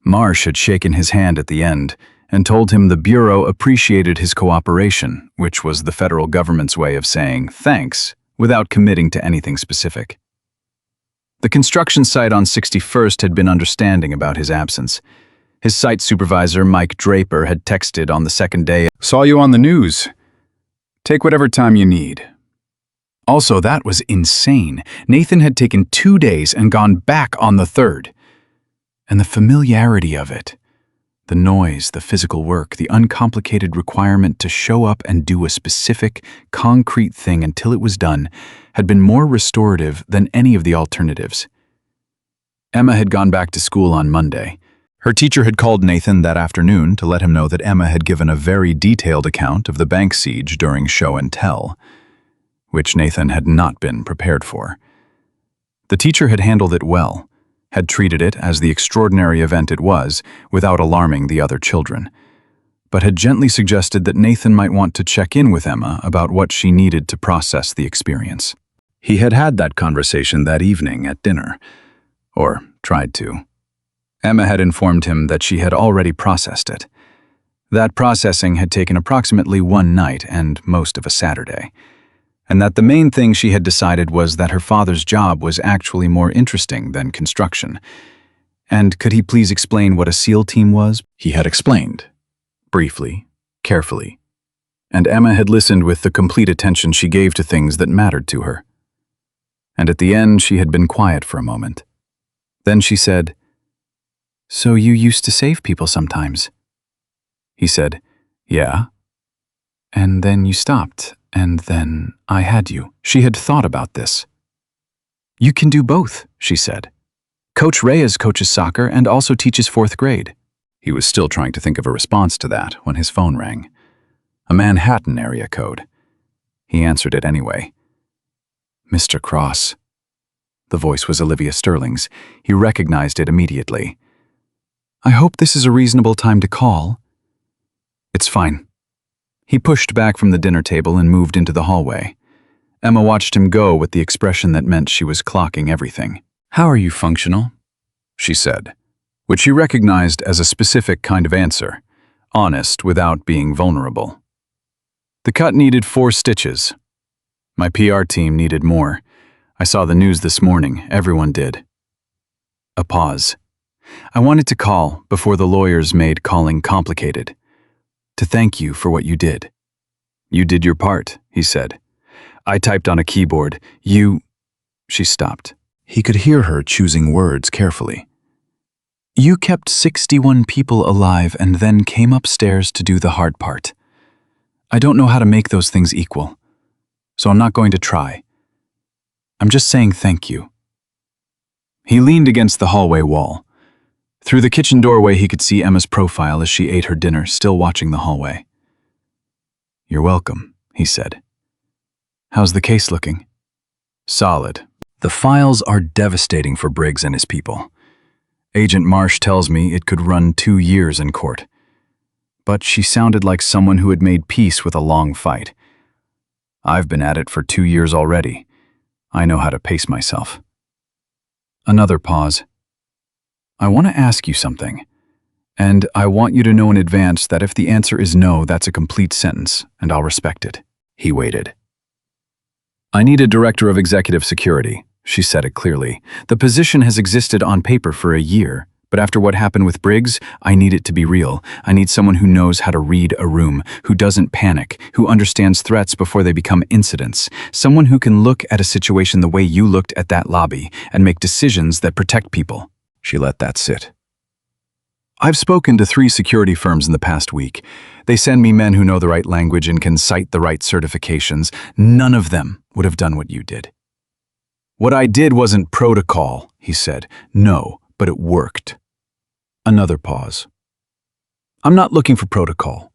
Marsh had shaken his hand at the end and told him the Bureau appreciated his cooperation, which was the federal government's way of saying thanks, without committing to anything specific. The construction site on 61st had been understanding about his absence. His site supervisor, Mike Draper, had texted on the second day, "Saw you on the news. Take whatever time you need." Also, that was insane. Nathan had taken 2 days and gone back on the 3rd. And the familiarity of it. The noise, the physical work, the uncomplicated requirement to show up and do a specific, concrete thing until it was done had been more restorative than any of the alternatives. Emma had gone back to school on Monday. Her teacher had called Nathan that afternoon to let him know that Emma had given a very detailed account of the bank siege during show and tell, which Nathan had not been prepared for. The teacher had handled it well, had treated it as the extraordinary event it was without alarming the other children, but had gently suggested that Nathan might want to check in with Emma about what she needed to process the experience. He had had that conversation that evening at dinner, or tried to. Emma had informed him that she had already processed it. That processing had taken approximately one night and most of a Saturday, and that the main thing she had decided was that her father's job was actually more interesting than construction. And could he please explain what a SEAL team was? He had explained, briefly, carefully, and Emma had listened with the complete attention she gave to things that mattered to her. And at the end, she had been quiet for a moment. Then she said, "So you used to save people sometimes?" He said, "Yeah." "And then you stopped, and then I had you." She had thought about this. "You can do both," she said. "Coach Reyes coaches soccer and also teaches 4th grade." He was still trying to think of a response to that when his phone rang. A Manhattan area code. He answered it anyway. "Mr. Cross." The voice was Olivia Sterling's. He recognized it immediately. "I hope this is a reasonable time to call." "It's fine." He pushed back from the dinner table and moved into the hallway. Emma watched him go with the expression that meant she was clocking everything. "How are you functional?" she said, which she recognized as a specific kind of answer, honest without being vulnerable. "The cut needed 4 stitches. My PR team needed more. I saw the news this morning, everyone did." A pause. "I wanted to call before the lawyers made calling complicated. To thank you for what you did." "You did your part," he said. "I typed on a keyboard. She stopped. He could hear her choosing words carefully. "You kept 61 people alive and then came upstairs to do the hard part. I don't know how to make those things equal, so I'm not going to try. I'm just saying thank you." He leaned against the hallway wall. Through the kitchen doorway, he could see Emma's profile as she ate her dinner, still watching the hallway. "You're welcome," he said. "How's the case looking?" "Solid. The files are devastating for Briggs and his people. Agent Marsh tells me it could run 2 years in court. But she sounded like someone who had made peace with a long fight. I've been at it for 2 years already. I know how to pace myself." Another pause. "I want to ask you something, and I want you to know in advance that if the answer is no, that's a complete sentence, and I'll respect it." He waited. "I need a director of executive security," she said it clearly. "The position has existed on paper for a year, but after what happened with Briggs, I need it to be real. I need someone who knows how to read a room, who doesn't panic, who understands threats before they become incidents, someone who can look at a situation the way you looked at that lobby and make decisions that protect people." She let that sit. "I've spoken to 3 security firms in the past week. They send me men who know the right language and can cite the right certifications. None of them would have done what you did." "What I did wasn't protocol," he said. "No, but it worked." Another pause. "I'm not looking for protocol.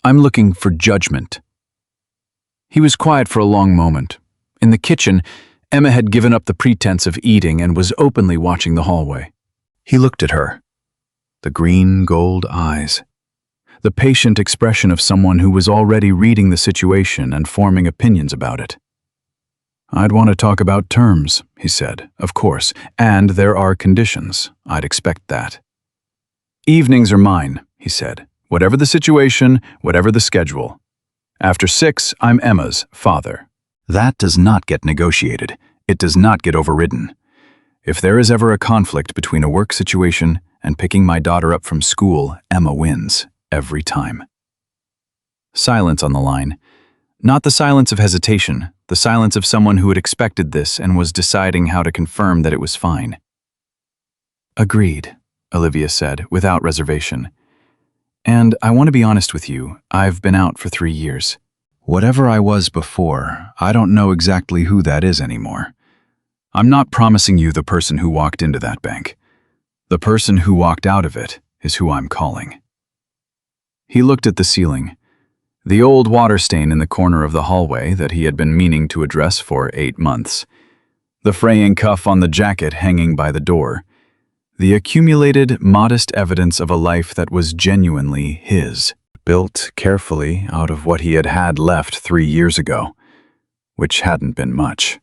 I'm looking for judgment." He was quiet for a long moment. In the kitchen, Emma had given up the pretense of eating and was openly watching the hallway. He looked at her. The green gold eyes. The patient expression of someone who was already reading the situation and forming opinions about it. "I'd want to talk about terms," he said, "of course, and there are conditions. I'd expect that." "Evenings are mine," he said. "Whatever the situation, whatever the schedule. After 6, I'm Emma's father." That does not get negotiated. It does not get overridden. If there is ever a conflict between a work situation and picking my daughter up from school, Emma wins, every time. Silence on the line. Not the silence of hesitation, the silence of someone who had expected this and was deciding how to confirm that it was fine. "Agreed," Olivia said, without reservation. And I want to be honest with you, I've been out for 3 years. Whatever I was before, I don't know exactly who that is anymore. I'm not promising you the person who walked into that bank. The person who walked out of it is who I'm calling." He looked at the ceiling. The old water stain in the corner of the hallway that he had been meaning to address for 8 months. The fraying cuff on the jacket hanging by the door. The accumulated, modest evidence of a life that was genuinely his, built carefully out of what he had had left 3 years ago, which hadn't been much.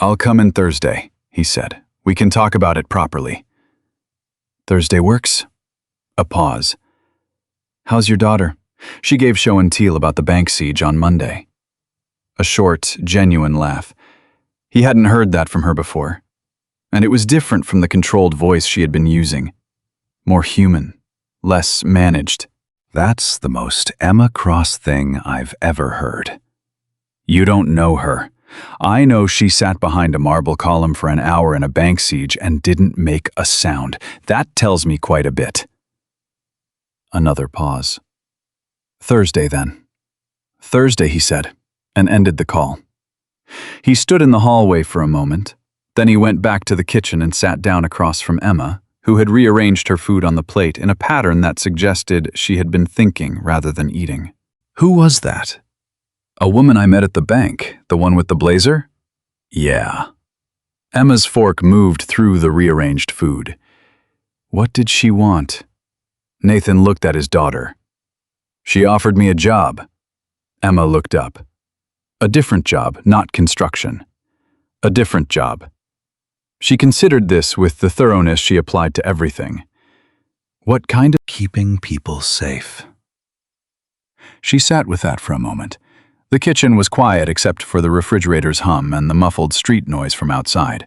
"I'll come in Thursday," he said. "We can talk about it properly." "Thursday works?" A pause. "How's your daughter? She gave show and tell about the bank siege on Monday." A short, genuine laugh. He hadn't heard that from her before. And it was different from the controlled voice she had been using. More human, less managed. "That's the most Emma Cross thing I've ever heard." "You don't know her. I know she sat behind a marble column for an hour in a bank siege and didn't make a sound. That tells me quite a bit." Another pause. "Thursday, then." "Thursday," he said, and ended the call. He stood in the hallway for a moment. Then he went back to the kitchen and sat down across from Emma, who had rearranged her food on the plate in a pattern that suggested she had been thinking rather than eating. "Who was that?" "A woman I met at the bank, the one with the blazer?" "Yeah." Emma's fork moved through the rearranged food. What did she want? Nathan looked at his daughter. "She offered me a job." Emma looked up. A different job, not construction. A different job. She considered this with the thoroughness she applied to everything. What kind of keeping people safe? She sat with that for a moment. The kitchen was quiet except for the refrigerator's hum and the muffled street noise from outside.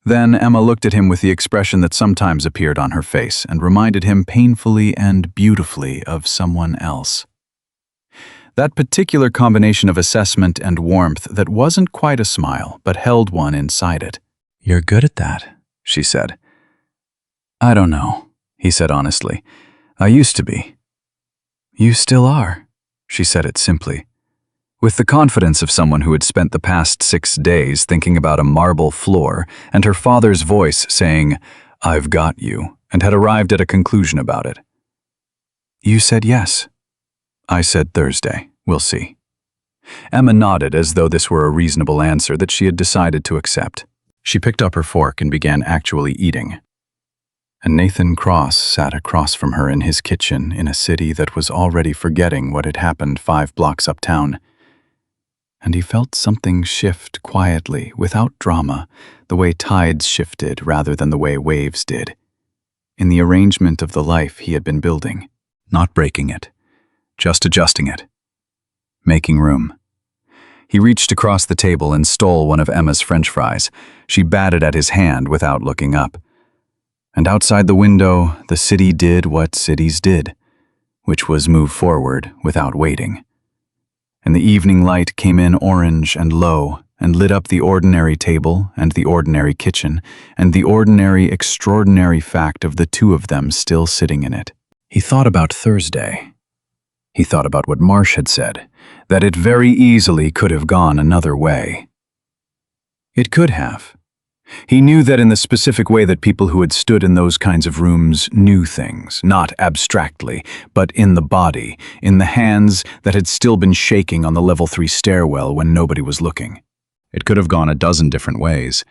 Then Emma looked at him with the expression that sometimes appeared on her face and reminded him painfully and beautifully of someone else. That particular combination of assessment and warmth that wasn't quite a smile but held one inside it. "You're good at that," she said. "I don't know," he said honestly. "I used to be." "You still are," she said it simply, with the confidence of someone who had spent the past 6 days thinking about a marble floor and her father's voice saying, "I've got you," and had arrived at a conclusion about it. "You said yes." "I said Thursday. We'll see." Emma nodded as though this were a reasonable answer that she had decided to accept. She picked up her fork and began actually eating. And Nathan Cross sat across from her in his kitchen in a city that was already forgetting what had happened 5 blocks uptown. And he felt something shift quietly, without drama, the way tides shifted rather than the way waves did, in the arrangement of the life he had been building, not breaking it, just adjusting it, making room. He reached across the table and stole one of Emma's French fries. She batted at his hand without looking up. And outside the window, the city did what cities did, which was move forward without waiting. And the evening light came in orange and low and lit up the ordinary table and the ordinary kitchen and the ordinary, extraordinary fact of the 2 of them still sitting in it. He thought about Thursday. He thought about what Marsh had said, that it very easily could have gone another way. It could have. He knew that in the specific way that people who had stood in those kinds of rooms knew things, not abstractly, but in the body, in the hands that had still been shaking on the level 3 stairwell when nobody was looking. It could have gone a dozen different ways,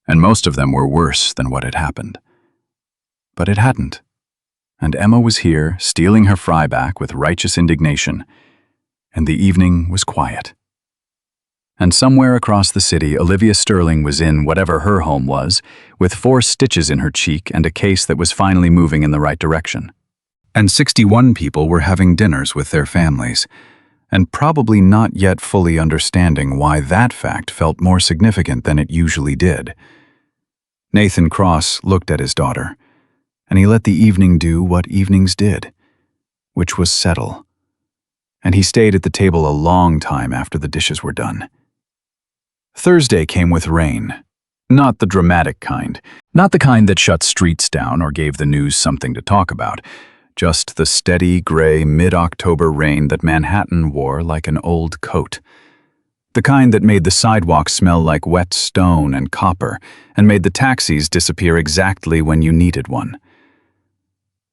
and most of them were worse than what had happened. But it hadn't. And Emma was here, stealing her fry back with righteous indignation, and the evening was quiet. And somewhere across the city, Olivia Sterling was in whatever her home was, with 4 stitches in her cheek and a case that was finally moving in the right direction. And 61 people were having dinners with their families, and probably not yet fully understanding why that fact felt more significant than it usually did. Nathan Cross looked at his daughter, and he let the evening do what evenings did, which was settle. And he stayed at the table a long time after the dishes were done. Thursday came with rain. Not the dramatic kind. Not the kind that shut streets down or gave the news something to talk about. just the steady, gray, mid-October rain that Manhattan wore like an old coat. The kind that made the sidewalks smell like wet stone and copper, and made the taxis disappear exactly when you needed one.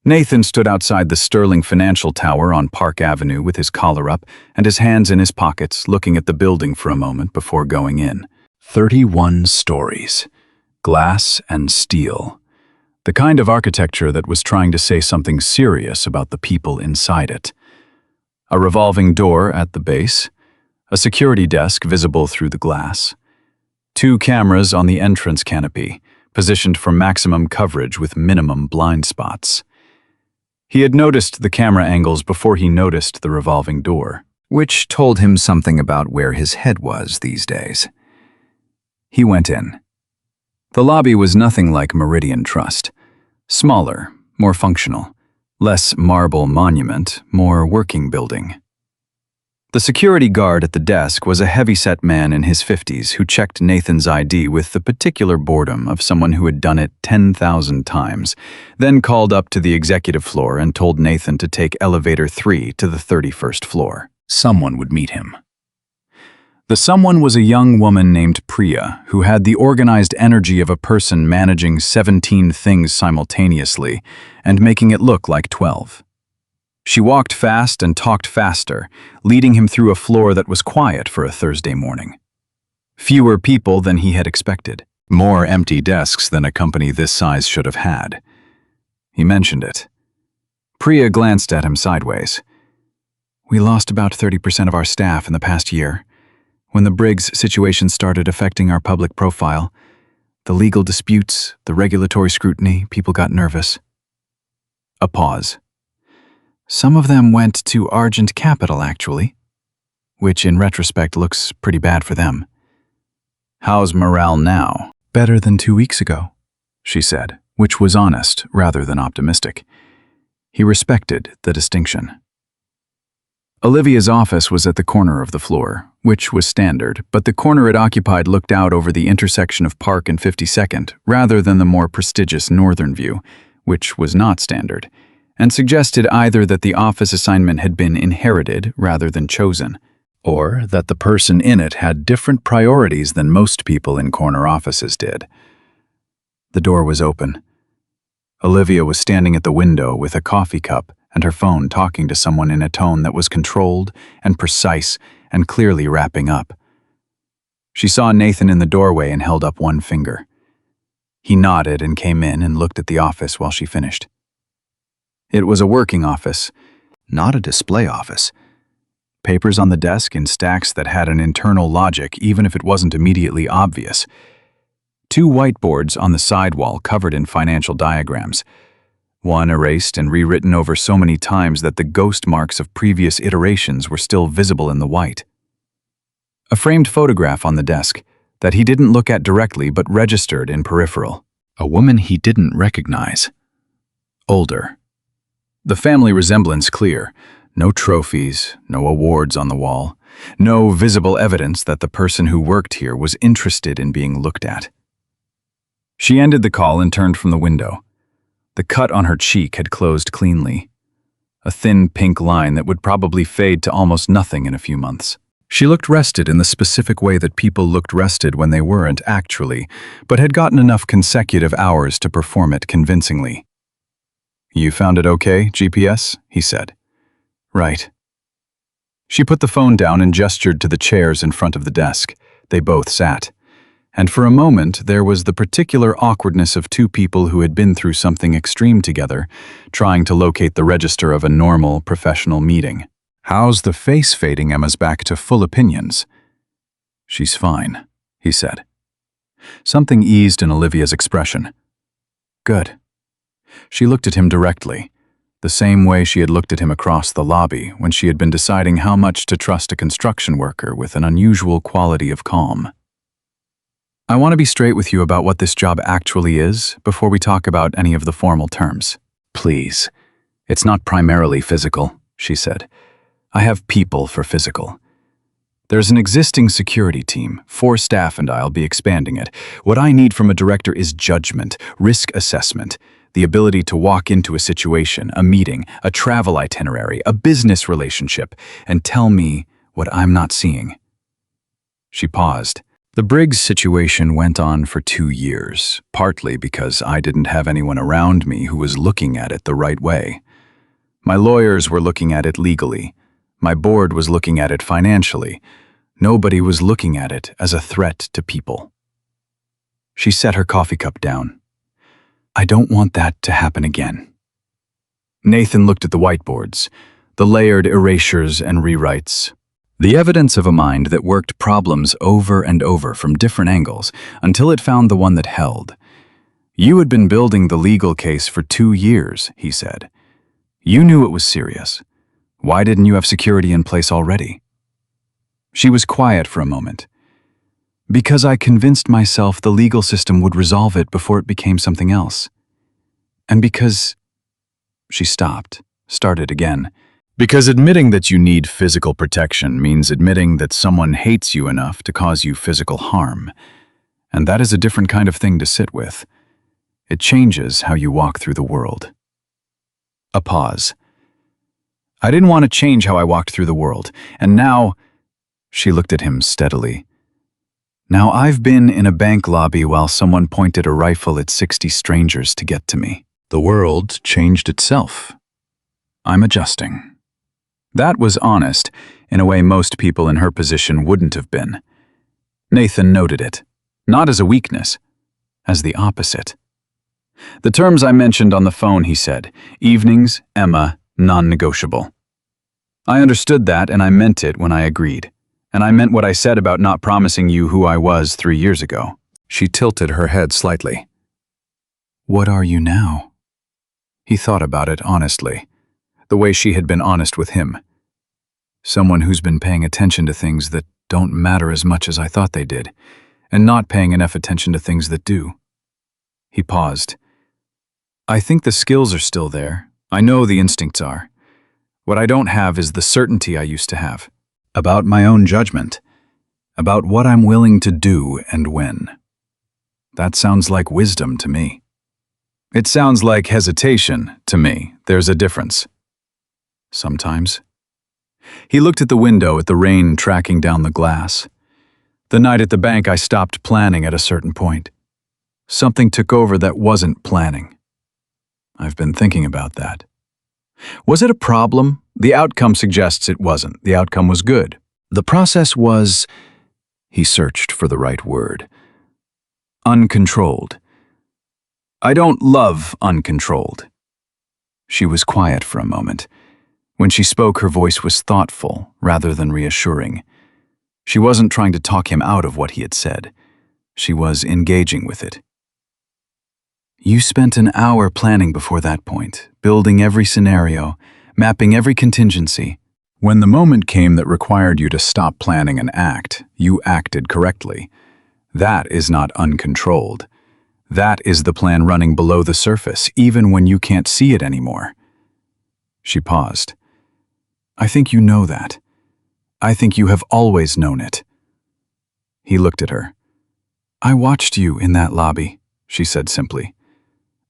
Nathan stood outside the Sterling Financial Tower on Park Avenue with his collar up and his hands in his pockets, looking at the building for a moment before going in. 31 stories. Glass and steel. The kind of architecture that was trying to say something serious about the people inside it. A revolving door at the base. A security desk visible through the glass. 2 cameras on the entrance canopy, positioned for maximum coverage with minimum blind spots. He had noticed the camera angles before he noticed the revolving door, which told him something about where his head was these days. He went in. The lobby was nothing like Meridian Trust. Smaller, more functional, less marble monument, more working building. The security guard at the desk was a heavy-set man in his 50s who checked Nathan's ID with the particular boredom of someone who had done it 10,000 times, then called up to the executive floor and told Nathan to take elevator 3 to the 31st floor. Someone would meet him. The someone was a young woman named Priya, who had the organized energy of a person managing 17 things simultaneously and making it look like 12. She walked fast and talked faster, leading him through a floor that was quiet for a Thursday morning. Fewer people than he had expected. More empty desks than a company this size should have had. He mentioned it. Priya glanced at him sideways. "We lost about 30% of our staff in the past year. When the Briggs situation started affecting our public profile, the legal disputes, the regulatory scrutiny, people got nervous." A pause. "Some of them went to Argent Capital, actually, which in retrospect looks pretty bad for them." "How's morale now?" "Better than 2 weeks ago," she said, which was honest rather than optimistic. He respected the distinction. Olivia's office was at the corner of the floor, which was standard, but the corner it occupied looked out over the intersection of Park and 52nd rather than the more prestigious northern view, which was not standard, and suggested either that the office assignment had been inherited rather than chosen, or that the person in it had different priorities than most people in corner offices did. The door was open. Olivia was standing at the window with a coffee cup and her phone, talking to someone in a tone that was controlled and precise and clearly wrapping up. She saw Nathan in the doorway and held up one finger. He nodded and came in and looked at the office while she finished. It was a working office, not a display office. Papers on the desk in stacks that had an internal logic even if it wasn't immediately obvious. 2 whiteboards on the side wall covered in financial diagrams. One erased and rewritten over so many times that the ghost marks of previous iterations were still visible in the white. A framed photograph on the desk that he didn't look at directly but registered in peripheral. A woman he didn't recognize. Older. The family resemblance clear. No trophies, no awards on the wall. No visible evidence that the person who worked here was interested in being looked at. She ended the call and turned from the window. The cut on her cheek had closed cleanly. A thin pink line that would probably fade to almost nothing in a few months. She looked rested in the specific way that people looked rested when they weren't actually, but had gotten enough consecutive hours to perform it convincingly. "You found it okay, GPS?" he said. "Right." She put the phone down and gestured to the chairs in front of the desk. They both sat. And for a moment, there was the particular awkwardness of 2 people who had been through something extreme together, trying to locate the register of a normal, professional meeting. "How's the face fading Emma's back to full opinions?" "She's fine," he said. Something eased in Olivia's expression. "Good." She looked at him directly, the same way she had looked at him across the lobby when she had been deciding how much to trust a construction worker with an unusual quality of calm. "I want to be straight with you about what this job actually is before we talk about any of the formal terms." "Please. It's not primarily physical," she said. "I have people for physical. There's an existing security team, 4 staff, and I'll be expanding it. What I need from a director is judgment, risk assessment. The ability to walk into a situation, a meeting, a travel itinerary, a business relationship, and tell me what I'm not seeing. She paused. The Briggs situation went on for 2 years, partly because I didn't have anyone around me who was looking at it the right way. My lawyers were looking at it legally. My board was looking at it financially. Nobody was looking at it as a threat to people. She set her coffee cup down. I don't want that to happen again. Nathan looked at the whiteboards, the layered erasures and rewrites. The evidence of a mind that worked problems over and over from different angles until it found the one that held. You had been building the legal case for 2 years, he said. You knew it was serious. Why didn't you have security in place already? She was quiet for a moment. Because I convinced myself the legal system would resolve it before it became something else. And because... She stopped, started again. Because admitting that you need physical protection means admitting that someone hates you enough to cause you physical harm. And that is a different kind of thing to sit with. It changes how you walk through the world. A pause. I didn't want to change how I walked through the world, and now... She looked at him steadily. Now I've been in a bank lobby while someone pointed a rifle at 60 strangers to get to me. The world changed itself. I'm adjusting. That was honest, in a way most people in her position wouldn't have been. Nathan noted it, not as a weakness, as the opposite. The terms I mentioned on the phone, he said, evenings, Emma, non-negotiable. I understood that and I meant it when I agreed. And I meant what I said about not promising you who I was 3 years ago. She tilted her head slightly. What are you now? He thought about it honestly, the way she had been honest with him. Someone who's been paying attention to things that don't matter as much as I thought they did, and not paying enough attention to things that do. He paused. I think the skills are still there. I know the instincts are. What I don't have is the certainty I used to have. About my own judgment. About what I'm willing to do and when. That sounds like wisdom to me. It sounds like hesitation to me. There's a difference. Sometimes. He looked at the window at the rain tracking down the glass. The night at the bank I stopped planning at a certain point. Something took over that wasn't planning. I've been thinking about that. Was it a problem? The outcome suggests it wasn't. The outcome was good. The process was... He searched for the right word. Uncontrolled. I don't love uncontrolled. She was quiet for a moment. When she spoke, her voice was thoughtful rather than reassuring. She wasn't trying to talk him out of what he had said. She was engaging with it. You spent an hour planning before that point, building every scenario, mapping every contingency. When the moment came that required you to stop planning and act, you acted correctly. That is not uncontrolled. That is the plan running below the surface, even when you can't see it anymore. She paused. I think you know that. I think you have always known it. He looked at her. I watched you in that lobby, she said simply.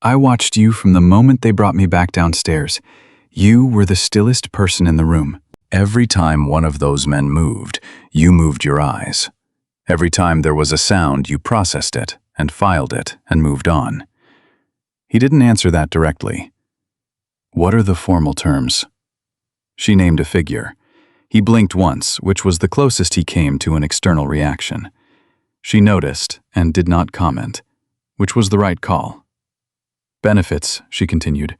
I watched you from the moment they brought me back downstairs. You were the stillest person in the room. Every time one of those men moved, you moved your eyes. Every time there was a sound, you processed it and filed it and moved on. He didn't answer that directly. What are the formal terms? She named a figure. He blinked once, which was the closest he came to an external reaction. She noticed and did not comment, which was the right call. Benefits, she continued.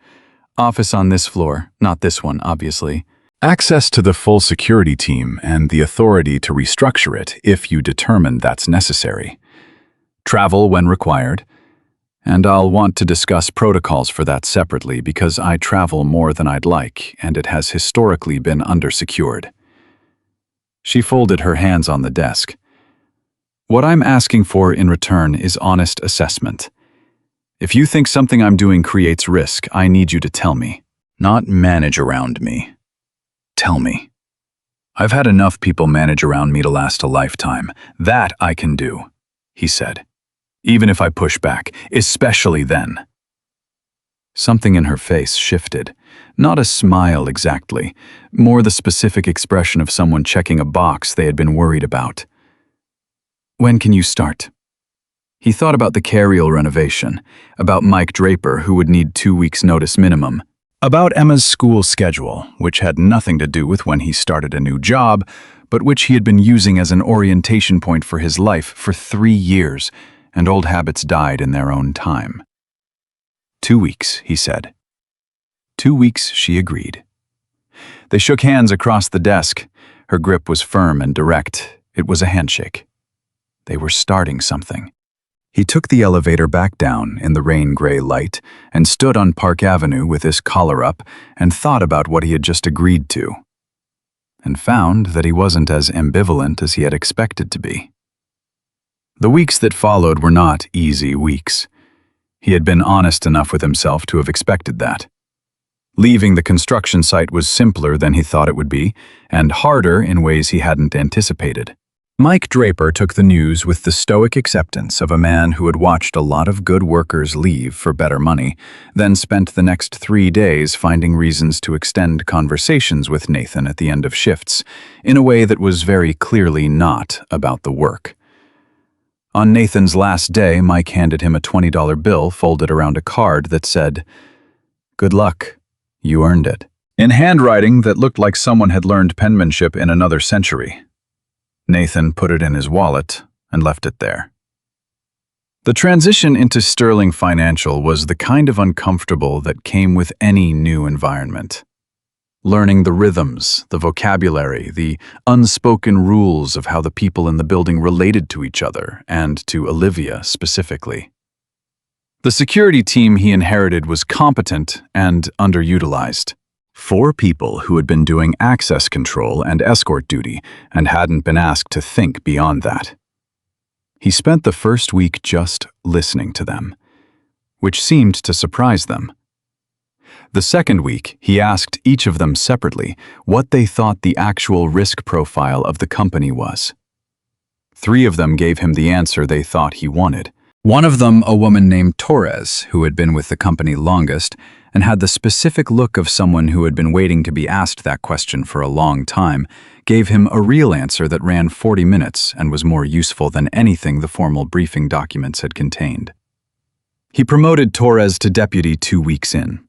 Office on this floor, not this one, obviously. Access to the full security team and the authority to restructure it if you determine that's necessary. Travel when required. And I'll want to discuss protocols for that separately because I travel more than I'd like and it has historically been undersecured. She folded her hands on the desk. What I'm asking for in return is honest assessment. If you think something I'm doing creates risk, I need you to tell me, not manage around me. Tell me. I've had enough people manage around me to last a lifetime. That I can do, he said. Even if I push back, especially then. Something in her face shifted. Not a smile exactly, more the specific expression of someone checking a box they had been worried about. "When can you start?" He thought about the carriel renovation, about Mike Draper, who would need 2 weeks' notice minimum, about Emma's school schedule, which had nothing to do with when he started a new job, but which he had been using as an orientation point for his life for 3 years, and old habits died in their own time. 2 weeks, he said. 2 weeks, she agreed. They shook hands across the desk. Her grip was firm and direct. It was a handshake. They were starting something. He took the elevator back down in the rain-gray light and stood on Park Avenue with his collar up and thought about what he had just agreed to, and found that he wasn't as ambivalent as he had expected to be. The weeks that followed were not easy weeks. He had been honest enough with himself to have expected that. Leaving the construction site was simpler than he thought it would be, and harder in ways he hadn't anticipated. Mike Draper took the news with the stoic acceptance of a man who had watched a lot of good workers leave for better money, then spent the next 3 days finding reasons to extend conversations with Nathan at the end of shifts, in a way that was very clearly not about the work. On Nathan's last day, Mike handed him a $20 bill folded around a card that said, "Good luck, you earned it," in handwriting that looked like someone had learned penmanship in another century. Nathan put it in his wallet and left it there. The transition into Sterling Financial was the kind of uncomfortable that came with any new environment. Learning the rhythms, the vocabulary, the unspoken rules of how the people in the building related to each other and to Olivia specifically. The security team he inherited was competent and underutilized. 4 people who had been doing access control and escort duty and hadn't been asked to think beyond that. He spent the first week just listening to them, which seemed to surprise them. The second week, he asked each of them separately what they thought the actual risk profile of the company was. 3 of them gave him the answer they thought he wanted. One of them, a woman named Torres, who had been with the company longest and had the specific look of someone who had been waiting to be asked that question for a long time, gave him a real answer that ran 40 minutes and was more useful than anything the formal briefing documents had contained. He promoted Torres to deputy 2 weeks in.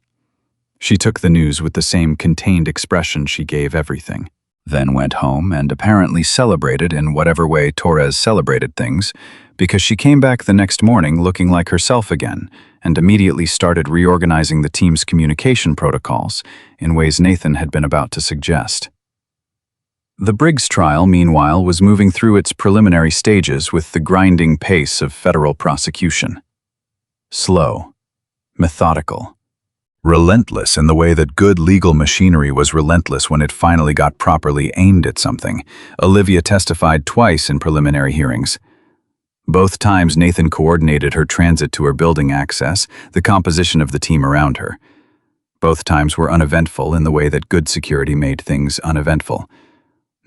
She took the news with the same contained expression she gave everything, then went home and apparently celebrated in whatever way Torres celebrated things, because she came back the next morning looking like herself again and immediately started reorganizing the team's communication protocols in ways Nathan had been about to suggest. The Briggs trial, meanwhile, was moving through its preliminary stages with the grinding pace of federal prosecution. Slow, methodical, relentless in the way that good legal machinery was relentless when it finally got properly aimed at something. Olivia testified twice in preliminary hearings. Both times Nathan coordinated her transit to her building access, the composition of the team around her. Both times were uneventful in the way that good security made things uneventful.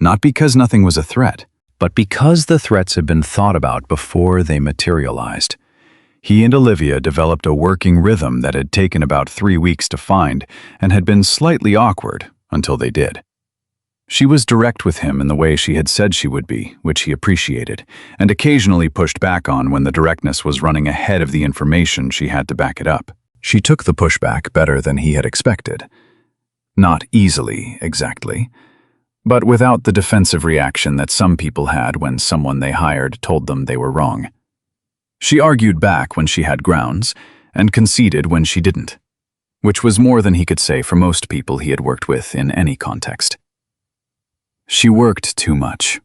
Not because nothing was a threat, but because the threats had been thought about before they materialized. He and Olivia developed a working rhythm that had taken about 3 weeks to find and had been slightly awkward until they did. She was direct with him in the way she had said she would be, which he appreciated, and occasionally pushed back on when the directness was running ahead of the information she had to back it up. She took the pushback better than he had expected. Not easily, exactly, but without the defensive reaction that some people had when someone they hired told them they were wrong. She argued back when she had grounds, and conceded when she didn't, which was more than he could say for most people he had worked with in any context. She worked too much.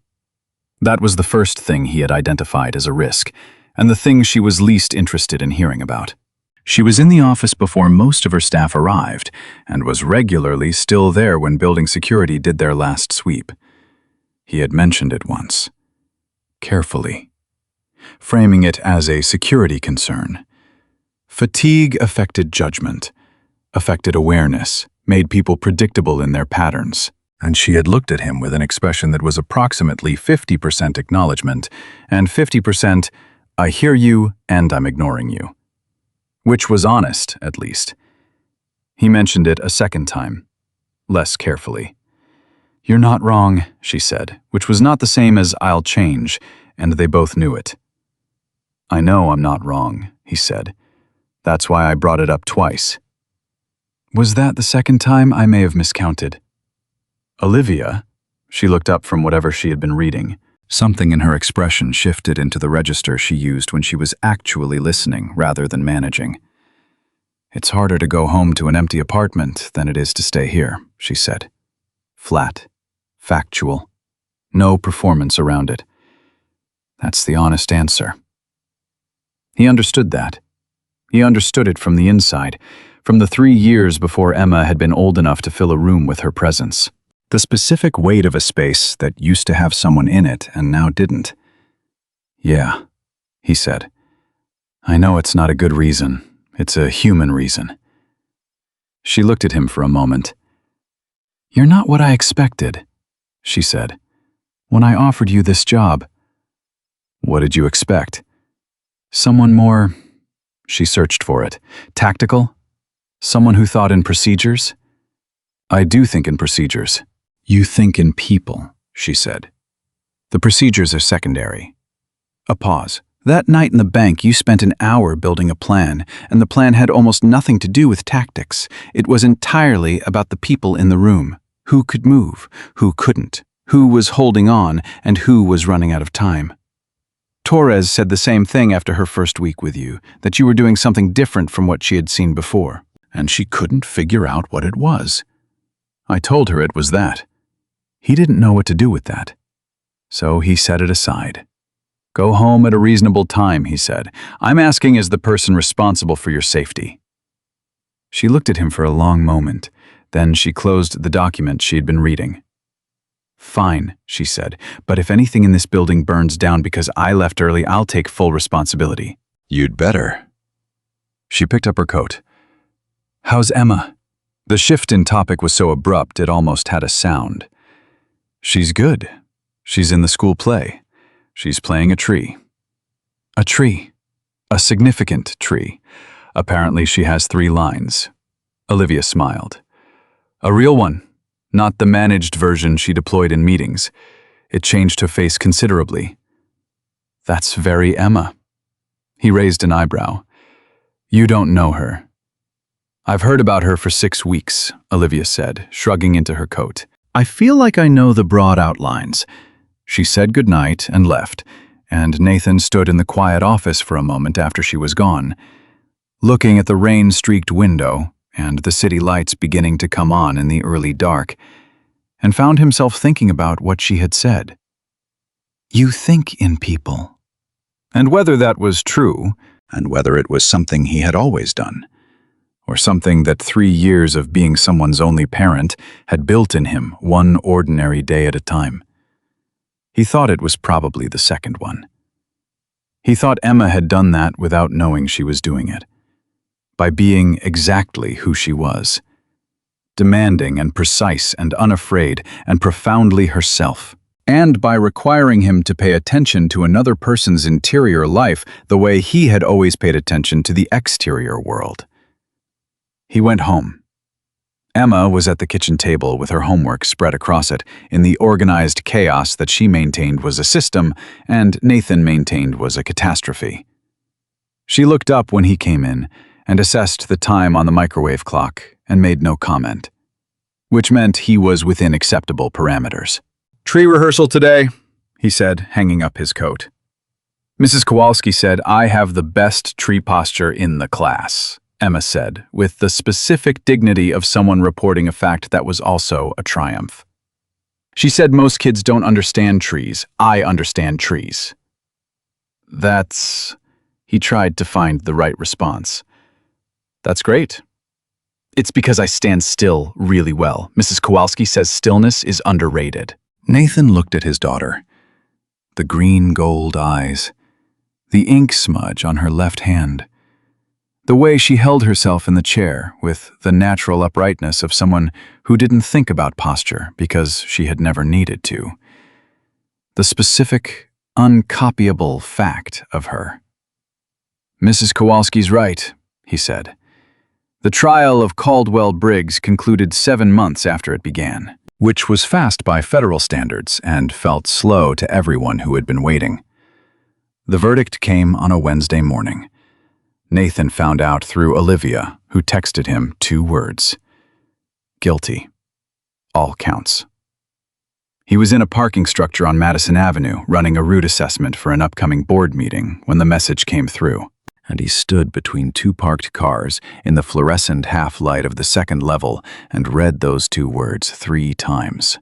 That was the first thing he had identified as a risk, and the thing she was least interested in hearing about. She was in the office before most of her staff arrived, and was regularly still there when building security did their last sweep. He had mentioned it once. Carefully, framing it as a security concern. Fatigue affected judgment, affected awareness, made people predictable in their patterns. And she had looked at him with an expression that was approximately 50% acknowledgement and 50% "I hear you and I'm ignoring you," which was honest, at least. He mentioned it a second time, less carefully. "You're not wrong," she said, which was not the same as "I'll change," and they both knew it. "I know I'm not wrong," he said. "That's why I brought it up twice." "Was that the second time? I may have miscounted." "Olivia?" She looked up from whatever she had been reading. Something in her expression shifted into the register she used when she was actually listening rather than managing. "It's harder to go home to an empty apartment than it is to stay here," she said. Flat, factual, no performance around it. That's the honest answer. He understood that. He understood it from the inside, from the 3 years before Emma had been old enough to fill a room with her presence. The specific weight of a space that used to have someone in it and now didn't. "Yeah," he said. "I know it's not a good reason. It's a human reason." She looked at him for a moment. "You're not what I expected," she said, "when I offered you this job." "What did you expect?" "Someone more," she searched for it, "tactical? Someone who thought in procedures?" "I do think in procedures." "You think in people," she said. "The procedures are secondary." A pause. "That night in the bank, you spent an hour building a plan, and the plan had almost nothing to do with tactics. It was entirely about the people in the room. Who could move, who couldn't, who was holding on, and who was running out of time. Torres said the same thing after her first week with you, that you were doing something different from what she had seen before, and she couldn't figure out what it was. I told her it was that. He didn't know what to do with that. So he set it aside. Go home at a reasonable time, he said. I'm asking as the person responsible for your safety." She looked at him for a long moment. Then she closed the document she had been reading. "Fine," she said, "but if anything in this building burns down because I left early, I'll take full responsibility." "You'd better." She picked up her coat. "How's Emma?" The shift in topic was so abrupt it almost had a sound. "She's good. She's in the school play. She's playing a tree." "A tree? A significant tree. Apparently she has 3 lines." Olivia smiled. "A real one, not the managed version she deployed in meetings. It changed her face considerably." "That's very Emma." He raised an eyebrow. "You don't know her." "I've heard about her for 6 weeks," Olivia said, shrugging into her coat. "I feel like I know the broad outlines." She said goodnight and left, and Nathan stood in the quiet office for a moment after she was gone, looking at the rain-streaked window and the city lights beginning to come on in the early dark, and found himself thinking about what she had said. "You think in people." And whether that was true, and whether it was something he had always done, or something that 3 years of being someone's only parent had built in him one ordinary day at a time. He thought it was probably the second one. He thought Emma had done that without knowing she was doing it, by being exactly who she was, demanding and precise and unafraid and profoundly herself, and by requiring him to pay attention to another person's interior life the way he had always paid attention to the exterior world. He went home. Emma was at the kitchen table with her homework spread across it in the organized chaos that she maintained was a system and Nathan maintained was a catastrophe. She looked up when he came in and assessed the time on the microwave clock and made no comment, which meant he was within acceptable parameters. "Tree rehearsal today," he said, hanging up his coat. Mrs. Kowalski said, "I have the best tree posture in the class," Emma said, with the specific dignity of someone reporting a fact that was also a triumph. She said, "Most kids don't understand trees. I understand trees." That's... He tried to find the right response. "That's great." "It's because I stand still really well. Mrs. Kowalski says stillness is underrated." Nathan looked at his daughter. The green-gold eyes. The ink smudge on her left hand. The way she held herself in the chair with the natural uprightness of someone who didn't think about posture because she had never needed to. The specific, uncopyable fact of her. "Mrs. Kowalski's right," he said. The trial of Caldwell Briggs concluded 7 months after it began, which was fast by federal standards and felt slow to everyone who had been waiting. The verdict came on a Wednesday morning. Nathan found out through Olivia, who texted him 2 words: guilty. All counts. He was in a parking structure on Madison Avenue running a route assessment for an upcoming board meeting when the message came through, and he stood between 2 parked cars in the fluorescent half-light of the second level and read those 2 words 3 times.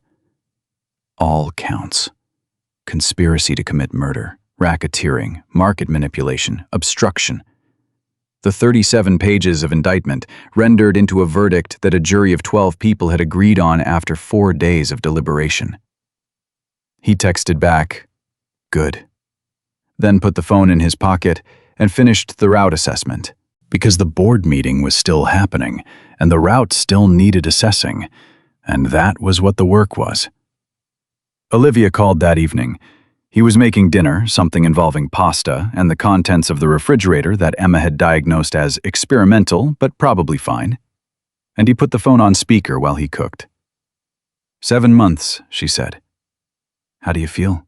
All counts. Conspiracy to commit murder, racketeering, market manipulation, obstruction. The 37 pages of indictment rendered into a verdict that a jury of 12 people had agreed on after 4 days of deliberation. He texted back, "Good," then put the phone in his pocket and finished the route assessment, because the board meeting was still happening and the route still needed assessing, and that was what the work was. Olivia called that evening. He was making dinner, something involving pasta, and the contents of the refrigerator that Emma had diagnosed as experimental but probably fine, and he put the phone on speaker while he cooked. 7 months, she said. How do you feel?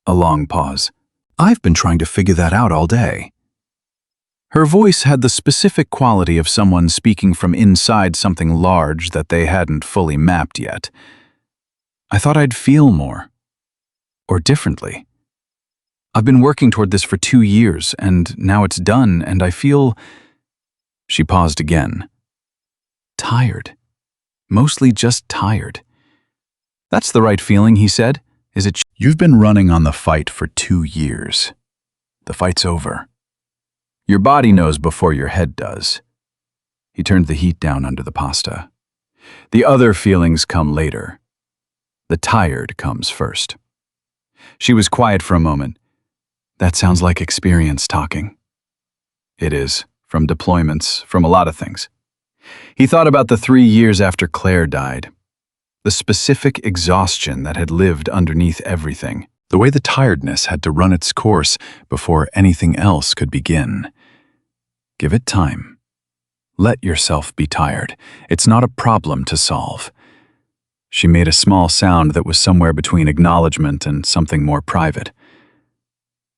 A long pause. I've been trying to figure that out all day. Her voice had the specific quality of someone speaking from inside something large that they hadn't fully mapped yet. I thought I'd feel more. Or differently. I've been working toward this for 2 years, and now it's done, and I feel... She paused again. Tired. Mostly just tired. That's the right feeling, he said. Is it? You've been running on the fight for 2 years. The fight's over. Your body knows before your head does. He turned the heat down under the pasta. The other feelings come later. The tired comes first. She was quiet for a moment. That sounds like experience talking. It is, from deployments, from a lot of things. He thought about the 3 years after Claire died. The specific exhaustion that had lived underneath everything. The way the tiredness had to run its course before anything else could begin. Give it time. Let yourself be tired. It's not a problem to solve. She made a small sound that was somewhere between acknowledgement and something more private.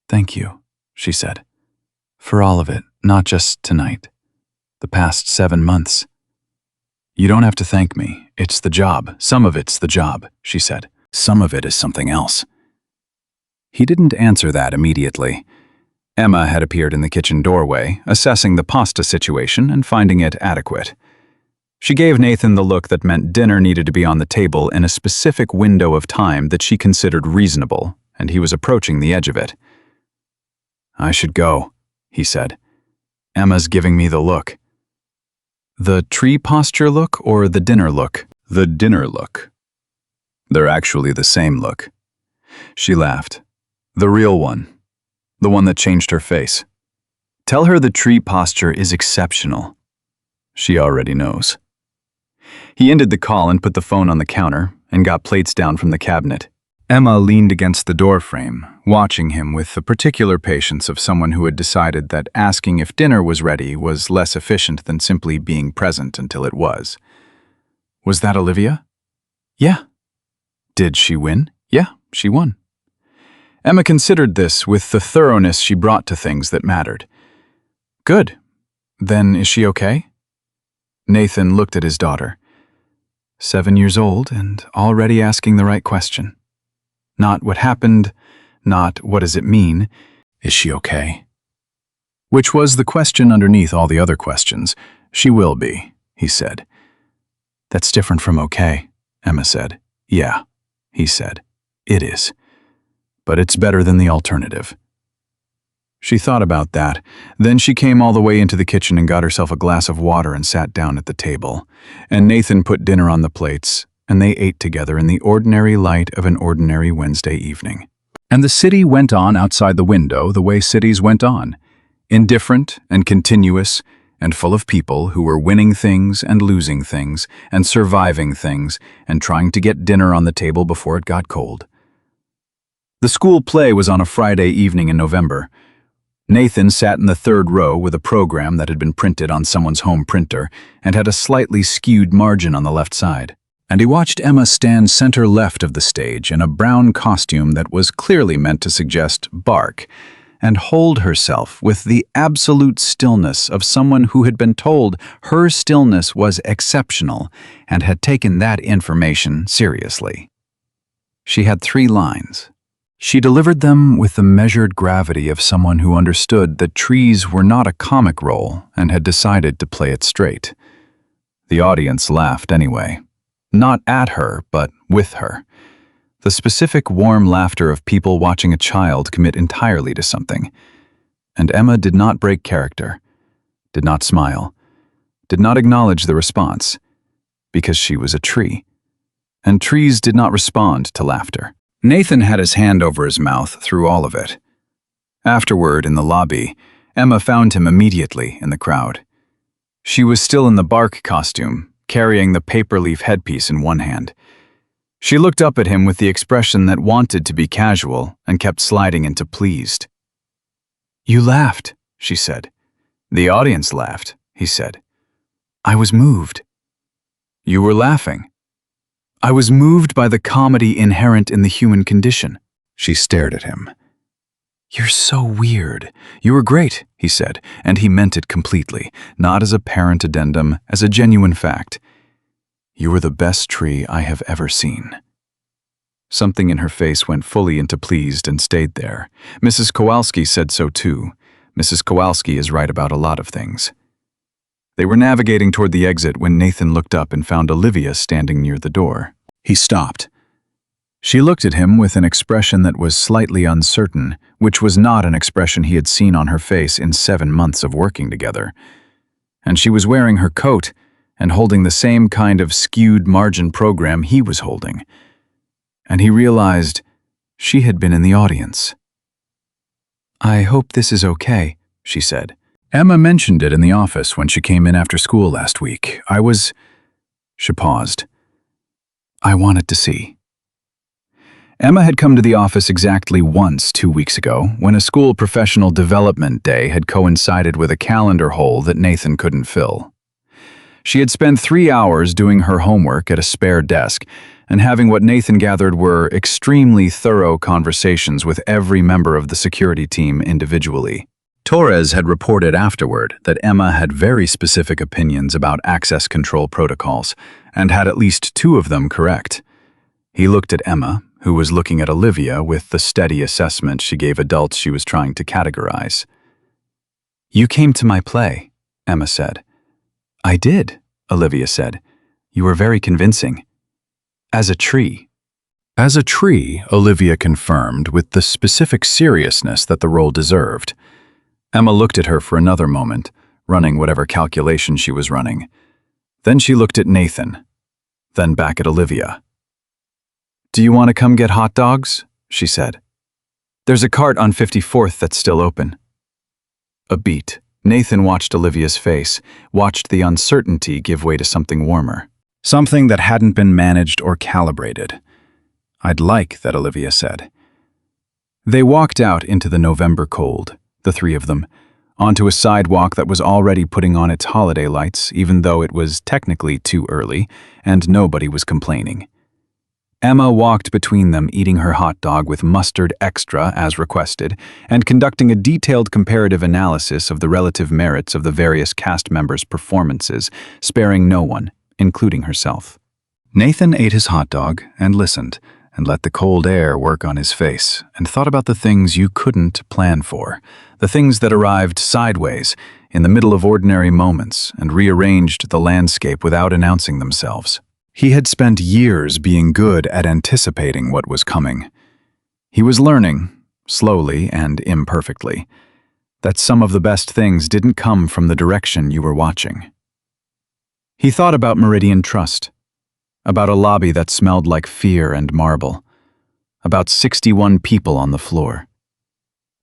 Thank you, she said. For all of it, not just tonight. The past 7 months. You don't have to thank me. It's the job. Some of it's the job, she said. Some of it is something else. He didn't answer that immediately. Emma had appeared in the kitchen doorway, assessing the pasta situation and finding it adequate. She gave Nathan the look that meant dinner needed to be on the table in a specific window of time that she considered reasonable, and he was approaching the edge of it. I should go, he said. Emma's giving me the look. The tree posture look or the dinner look? The dinner look. They're actually the same look. She laughed. The real one. The one that changed her face. Tell her the tree posture is exceptional. She already knows. He ended the call and put the phone on the counter and got plates down from the cabinet. Emma leaned against the doorframe, watching him with the particular patience of someone who had decided that asking if dinner was ready was less efficient than simply being present until it was. Was that Olivia? Yeah. Did she win? Yeah, she won. Emma considered this with the thoroughness she brought to things that mattered. Good. Then is she okay? Nathan looked at his daughter. 7 years old and already asking the right question. Not what happened, not what does it mean, is she okay? Which was the question underneath all the other questions. She will be, he said. That's different from okay, Emma said. Yeah, he said. It is. But it's better than the alternative. She thought about that. Then she came all the way into the kitchen and got herself a glass of water and sat down at the table. And Nathan put dinner on the plates, and they ate together in the ordinary light of an ordinary Wednesday evening. And the city went on outside the window the way cities went on, indifferent and continuous and full of people who were winning things and losing things and surviving things and trying to get dinner on the table before it got cold. The school play was on a Friday evening in November. Nathan sat in the third row with a program that had been printed on someone's home printer and had a slightly skewed margin on the left side. And he watched Emma stand center left of the stage in a brown costume that was clearly meant to suggest bark, and hold herself with the absolute stillness of someone who had been told her stillness was exceptional and had taken that information seriously. She had 3 lines. She delivered them with the measured gravity of someone who understood that trees were not a comic role and had decided to play it straight. The audience laughed anyway. Not at her, but with her. The specific warm laughter of people watching a child commit entirely to something. And Emma did not break character, did not smile, did not acknowledge the response, because she was a tree. And trees did not respond to laughter. Nathan had his hand over his mouth through all of it. Afterward, in the lobby, Emma found him immediately in the crowd. She was still in the bark costume, carrying the paper leaf headpiece in one hand. She looked up at him with the expression that wanted to be casual and kept sliding into pleased. "You laughed," she said. "The audience laughed," he said. "I was moved." "You were laughing." "I was moved by the comedy inherent in the human condition." She stared at him. "You're so weird." "You were great," he said, and he meant it completely, not as a parent addendum, as a genuine fact. "You were the best tree I have ever seen." Something in her face went fully into pleased and stayed there. Mrs. Kowalski said so too. Mrs. Kowalski is right about a lot of things. They were navigating toward the exit when Nathan looked up and found Olivia standing near the door. He stopped. She looked at him with an expression that was slightly uncertain, which was not an expression he had seen on her face in 7 months of working together. And she was wearing her coat and holding the same kind of skewed margin program he was holding. And he realized she had been in the audience. "I hope this is okay," she said. "Emma mentioned it in the office when she came in after school last week. She paused. "I wanted to see." Emma had come to the office exactly once 2 weeks ago, when a school professional development day had coincided with a calendar hole that Nathan couldn't fill. She had spent 3 hours doing her homework at a spare desk and having what Nathan gathered were extremely thorough conversations with every member of the security team individually. Torres had reported afterward that Emma had very specific opinions about access control protocols and had at least 2 of them correct. He looked at Emma, who was looking at Olivia with the steady assessment she gave adults she was trying to categorize. "You came to my play," Emma said. "I did," Olivia said. "You were very convincing." "As a tree." "As a tree," Olivia confirmed with the specific seriousness that the role deserved. Emma looked at her for another moment, running whatever calculation she was running. Then she looked at Nathan, then back at Olivia. "Do you want to come get hot dogs?" she said. "There's a cart on 54th that's still open." A beat. Nathan watched Olivia's face, watched the uncertainty give way to something warmer. Something that hadn't been managed or calibrated. "I'd like that," Olivia said. They walked out into the November cold, the 3 of them, onto a sidewalk that was already putting on its holiday lights, even though it was technically too early, and nobody was complaining. Emma walked between them, eating her hot dog with mustard extra as requested, and conducting a detailed comparative analysis of the relative merits of the various cast members' performances, sparing no one, including herself. Nathan ate his hot dog and listened, and let the cold air work on his face, and thought about the things you couldn't plan for, the things that arrived sideways, in the middle of ordinary moments, and rearranged the landscape without announcing themselves. He had spent years being good at anticipating what was coming. He was learning, slowly and imperfectly, that some of the best things didn't come from the direction you were watching. He thought about Meridian Trust, about a lobby that smelled like fear and marble, about 61 people on the floor,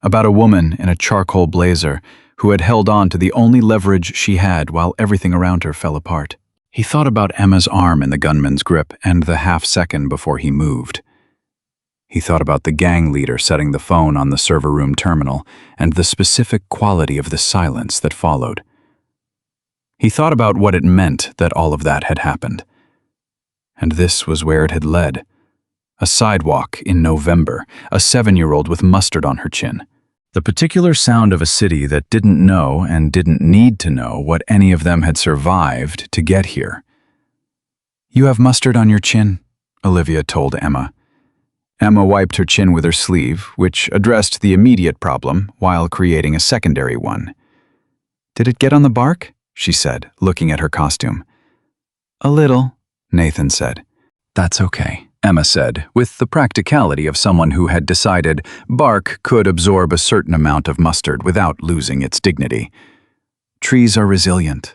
about a woman in a charcoal blazer who had held on to the only leverage she had while everything around her fell apart. He thought about Emma's arm in the gunman's grip and the half second before he moved. He thought about the gang leader setting the phone on the server room terminal and the specific quality of the silence that followed. He thought about what it meant that all of that had happened. And this was where it had led. A sidewalk in November, a 7-year-old with mustard on her chin. The particular sound of a city that didn't know and didn't need to know what any of them had survived to get here. "You have mustard on your chin," Olivia told Emma. Emma wiped her chin with her sleeve, which addressed the immediate problem while creating a secondary one. "Did it get on the bark?" she said, looking at her costume. "A little," Nathan said. "That's okay," Emma said, with the practicality of someone who had decided bark could absorb a certain amount of mustard without losing its dignity. "Trees are resilient."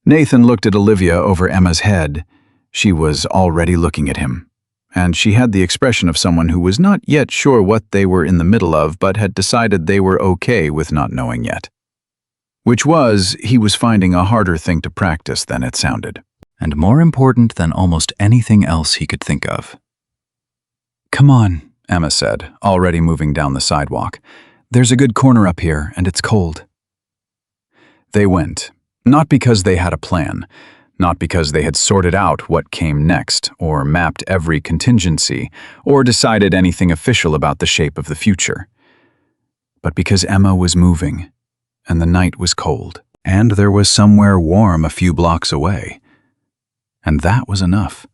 Nathan looked at Olivia over Emma's head. She was already looking at him, and she had the expression of someone who was not yet sure what they were in the middle of but had decided they were okay with not knowing yet. Which was, he was finding a harder thing to practice than it sounded, and more important than almost anything else he could think of. "Come on," Emma said, already moving down the sidewalk. "There's a good corner up here, and it's cold." They went, not because they had a plan, not because they had sorted out what came next, or mapped every contingency, or decided anything official about the shape of the future, but because Emma was moving, and the night was cold, and there was somewhere warm a few blocks away. And that was enough.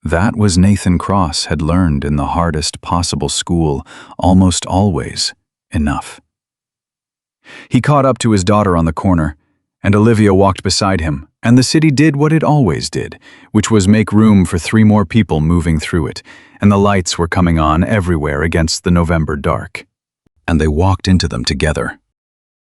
That was Nathan Cross had learned in the hardest possible school, almost always enough. He caught up to his daughter on the corner, and Olivia walked beside him, and the city did what it always did, which was make room for 3 more people moving through it, and the lights were coming on everywhere against the November dark. And they walked into them together.